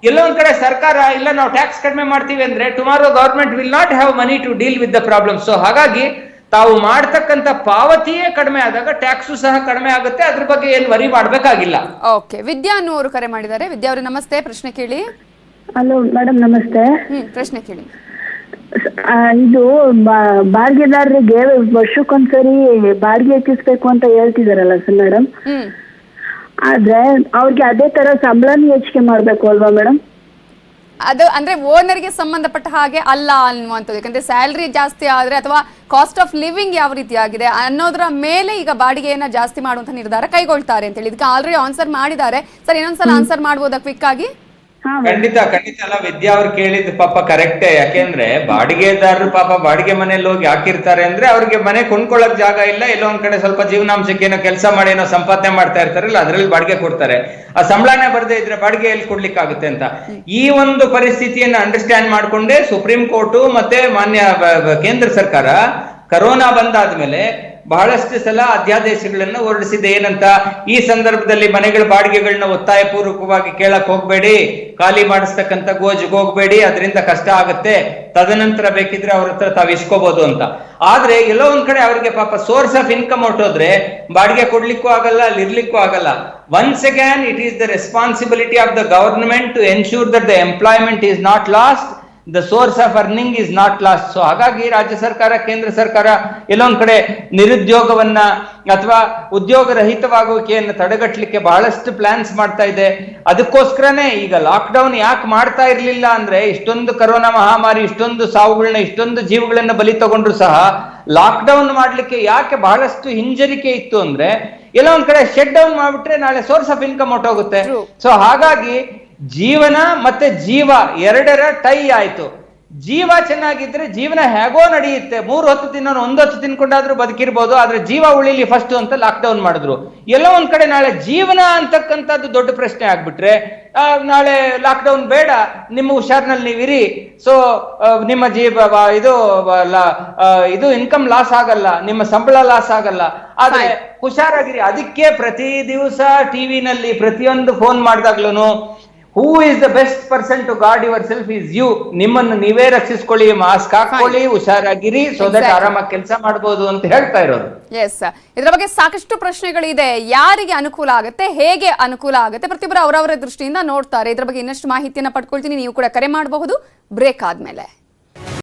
ಎಲ್ಲೋ ಒಂದ್ ಕಡೆ ಸರ್ಕಾರ ಇಲ್ಲ ನಾವು ಟ್ಯಾಕ್ಸ್ ಕಡಿಮೆ ಮಾಡ್ತೀವಿ ಅಂದ್ರೆ tomorrow government will not have money to deal with the problem. So ಹಾಗಾಗಿ ತಾವು ಮಾಡ್ತಕ್ಕಂಥ ಪಾವತಿಯೇ ಕಡಿಮೆ ಆದಾಗ ಟ್ಯಾಕ್ಸು ಸಹ ಕಡಿಮೆ ಆಗುತ್ತೆ. ಅದ್ರ ಬಗ್ಗೆ ಏನು ವರಿ ಮಾಡ್ಬೇಕಾಗಿಲ್ಲ. ಓಕೆ, ವಿದ್ಯಾ ಅನ್ನುವರು ಕರೆ ಮಾಡಿದ್ದಾರೆ. ವಿದ್ಯಾ ಅವರೇ ನಮಸ್ತೆ, ಪ್ರಶ್ನೆ ಕೇಳಿ. ಹಲೋ ಮೇಡಮ್, ನಮಸ್ತೆ. ಪ್ರಶ್ನೆ ಕೇಳಿ. ಇದು ಬಾಡಿಗೆದಾರರಿಗೆ ವರ್ಷಕ್ಕೊಂದ್ಸರಿ ಬಾಡಿಗೆ ಹೆಚ್ಚಿಸ್ಬೇಕು ಅಂತ ಹೇಳ್ತಿದಾರಲ್ಲ ಸರ್ ಮೇಡಮ್, ಆದ್ರೆ ಅವ್ರಿಗೆ ಅದೇ ತರ ಸಂಬಳನೂ ಹೆಚ್ಚಿಗೆ ಮಾಡ್ಬೇಕು ಅಲ್ವಾ ಮೇಡಮ್? ಅದು ಅಂದ್ರೆ ಓನರ್ಗೆ ಸಂಬಂಧಪಟ್ಟ ಹಾಗೆ ಅಲ್ಲ ಅನ್ನುವಂಥದ್ದು. ಯಾಕಂದ್ರೆ ಸ್ಯಾಲ್ರಿ ಜಾಸ್ತಿ ಆದ್ರೆ ಅಥವಾ ಕಾಸ್ಟ್ ಆಫ್ ಲಿವಿಂಗ್ ಯಾವ ರೀತಿ ಆಗಿದೆ ಅನ್ನೋದ್ರ ಮೇಲೆ ಈಗ ಬಾಡಿಗೆಯನ್ನ ಜಾಸ್ತಿ ಮಾಡುವಂತ ನಿರ್ಧಾರ ಕೈಗೊಳ್ತಾರೆ ಅಂತ ಹೇಳಿ ಇದಕ್ಕೆ ಆಲ್ರೆಡಿ ಆನ್ಸರ್ ಮಾಡಿದ್ದಾರೆ. ಸರ್ ಇನ್ನೊಂದ್ಸಲ ಆನ್ಸರ್ ಮಾಡ್ಬೋದಾ ಕ್ವಿಕ್ ಆಗಿ? ಖಂಡಿತ ಅಲ್ಲ, ವಿದ್ಯಾ ಅವ್ರು ಕೇಳಿದ್ ಪಾಪ ಕರೆಕ್ಟೇ. ಯಾಕೆಂದ್ರೆ ಬಾಡಿಗೆದಾರರು ಪಾಪ ಬಾಡಿಗೆ ಮನೆಯಲ್ಲಿ ಹೋಗಿ ಹಾಕಿರ್ತಾರೆ ಅಂದ್ರೆ ಅವ್ರಿಗೆ ಮನೆ ಕೊಂಡ್ಕೊಳ್ಳಕ್ ಜಾಗ ಇಲ್ಲ, ಎಲ್ಲೋ ಒಂದ್ ಕಡೆ ಸ್ವಲ್ಪ ಜೀವನಾಂಶಕ್ಕೆ ಏನೋ ಕೆಲಸ ಮಾಡಿ ಏನೋ ಸಂಪಾದನೆ ಮಾಡ್ತಾ ಇರ್ತಾರಲ್ಲ ಅದ್ರಲ್ಲಿ ಬಾಡಿಗೆ ಕೊಡ್ತಾರೆ. ಆ ಸಂಬಳನೇ ಬರದೇ ಇದ್ರೆ ಬಾಡಿಗೆ ಎಲ್ಲಿ ಕೊಡ್ಲಿಕ್ಕಾಗುತ್ತೆ ಅಂತ ಈ ಒಂದು ಪರಿಸ್ಥಿತಿಯನ್ನ ಅಂಡರ್ಸ್ಟ್ಯಾಂಡ್ ಮಾಡ್ಕೊಂಡೆ ಸುಪ್ರೀಂ ಕೋರ್ಟು ಮತ್ತೆ ಮಾನ್ಯ ಕೇಂದ್ರ ಸರ್ಕಾರ ಕರೋನಾ ಬಂದಾದ್ಮೇಲೆ ಬಹಳಷ್ಟು ಸಲ ಅಧ್ಯಾದೇಶಗಳನ್ನ ಹೊರಡಿಸಿದೆ. ಏನಂತ, ಈ ಸಂದರ್ಭದಲ್ಲಿ ಮನೆಗಳ ಬಾಡಿಗೆಗಳನ್ನ ಒತ್ತಾಯ ಪೂರ್ವಕವಾಗಿ ಕೇಳಕ್ ಹೋಗ್ಬೇಡಿ, ಖಾಲಿ ಮಾಡಿಸ್ತಕ್ಕಂಥ ಗೋಜಿಗೆ ಹೋಗ್ಬೇಡಿ, ಅದರಿಂದ ಕಷ್ಟ ಆಗುತ್ತೆ, ತದನಂತರ ಬೇಕಿದ್ರೆ ಅವ್ರ ಹತ್ರ ತಾವು ಇಸ್ಕೋಬಹುದು ಅಂತ. ಆದ್ರೆ ಎಲ್ಲೋ ಒಂದ್ ಕಡೆ ಅವ್ರಿಗೆ ಪಾಪ ಸೋರ್ಸ್ ಆಫ್ ಇನ್ಕಮ್ ಹೊರಟೋದ್ರೆ ಬಾಡಿಗೆ ಕೊಡ್ಲಿಕ್ಕೂ ಆಗಲ್ಲ, ಅಲ್ಲಿ ಇರ್ಲಿಕ್ಕೂ ಆಗಲ್ಲ. Once again it is the responsibility of the government to ensure that the employment is not lost, the source of earning is not lost. So ಹಾಗಾಗಿ ರಾಜ್ಯ ಸರ್ಕಾರ, ಕೇಂದ್ರ ಸರ್ಕಾರ ಎಲ್ಲೊಂದ್ ಕಡೆ ನಿರುದ್ಯೋಗವನ್ನ ಅಥವಾ ಉದ್ಯೋಗ ರಹಿತವಾಗುವಿಕೆಯನ್ನು ತಡೆಗಟ್ಟಲಿಕ್ಕೆ ಬಹಳಷ್ಟು ಪ್ಲಾನ್ಸ್ ಮಾಡ್ತಾ ಇದೆ. ಅದಕ್ಕೋಸ್ಕರನೇ ಈಗ ಲಾಕ್ ಡೌನ್ ಯಾಕೆ ಮಾಡ್ತಾ ಇರ್ಲಿಲ್ಲ ಅಂದ್ರೆ, ಇಷ್ಟೊಂದು ಕರೋನಾ ಮಹಾಮಾರಿ, ಇಷ್ಟೊಂದು ಸಾವುಗಳನ್ನ, ಇಷ್ಟೊಂದು ಜೀವಗಳನ್ನ ಬಲಿ ತಗೊಂಡ್ರು ಸಹ ಲಾಕ್ ಡೌನ್ ಮಾಡ್ಲಿಕ್ಕೆ ಯಾಕೆ ಬಹಳಷ್ಟು ಹಿಂಜರಿಕೆ ಇತ್ತು ಅಂದ್ರೆ, ಎಲ್ಲ ಒಂದ್ ಕಡೆ ಶಟ್ ಡೌನ್ ಮಾಡ್ಬಿಟ್ರೆ ನಾಳೆ ಸೋರ್ಸ್ ಆಫ್ ಇನ್ಕಮ್ ಹೊಟ್ಟೋಗುತ್ತೆ. ಸೊ ಹಾಗಾಗಿ ಜೀವನ ಮತ್ತೆ ಜೀವ ಎರಡರ ಟೈ ಆಯ್ತು. ಜೀವ ಚೆನ್ನಾಗಿದ್ರೆ ಜೀವನ ಹೇಗೋ ನಡೆಯುತ್ತೆ. 3 ಹೊತ್ತು ತಿನ್ನೋನು 1 ಹೊತ್ತು ತಿನ್ಕೊಂಡಾದ್ರೂ ಬದುಕಿರ್ಬೋದು, ಆದ್ರೆ ಜೀವ ಉಳಿಲಿ ಫಸ್ಟ್ ಅಂತ ಲಾಕ್ ಡೌನ್ ಮಾಡಿದ್ರು. ಎಲ್ಲೋ ಒಂದ್ ಕಡೆ ನಾಳೆ ಜೀವನ ಅಂತಕ್ಕಂಥದ್ದು ದೊಡ್ಡ ಪ್ರಶ್ನೆ ಆಗ್ಬಿಟ್ರೆ, ನಾಳೆ ಲಾಕ್ ಡೌನ್ ಬೇಡ, ನಿಮ್ಮ ಹುಷಾರ್ನಲ್ಲಿ ನೀವಿರಿ, ಸೊ ನಿಮ್ಮ ಇದು ಇನ್ಕಮ್ ಲಾಸ್ ಆಗಲ್ಲ, ನಿಮ್ಮ ಸಂಬಳ ಲಾಸ್ ಆಗಲ್ಲ, ಆದ್ರೆ ಹುಷಾರಾಗಿರಿ. ಅದಕ್ಕೆ ಪ್ರತಿ ದಿವಸ ಟಿವಿನಲ್ಲಿ ಪ್ರತಿಯೊಂದು ಫೋನ್ ಮಾಡಿದಾಗ್ಲೂ who is the best person to guard yourself is you. ನಿಮ್ಮನ್ನು ನೀವೇ ರಕ್ಷಿಸ್ಕೊಳ್ಳಿ, ಮಾಸ್ಕ್ ಹಾಕೊಳ್ಳಿ, ಹುಷಾರಾಗಿರಿ, ಸೊ ದಟ್ ಆರಾಮಾಗಿ ಕೆಲಸ ಮಾಡಬಹುದು ಅಂತ ಹೇಳ್ತಾ ಇರೋದು. ಎಸ್, ಇದರ ಬಗ್ಗೆ ಸಾಕಷ್ಟು ಪ್ರಶ್ನೆಗಳಿದೆ. ಯಾರಿಗೆ ಅನುಕೂಲ ಆಗುತ್ತೆ, ಹೇಗೆ ಅನುಕೂಲ ಆಗುತ್ತೆ, ಪ್ರತಿಯೊಬ್ಬರು ಅವರವರ ದೃಷ್ಟಿಯಿಂದ ನೋಡ್ತಾರೆ. ಇದರ ಬಗ್ಗೆ ಇನ್ನಷ್ಟು ಮಾಹಿತಿಯನ್ನ ಪಡ್ಕೊಳ್ತೀನಿ. ನೀವು ಕೂಡ ಕರೆ ಮಾಡಬಹುದು ಬ್ರೇಕ್ ಆದ್ಮೇಲೆ.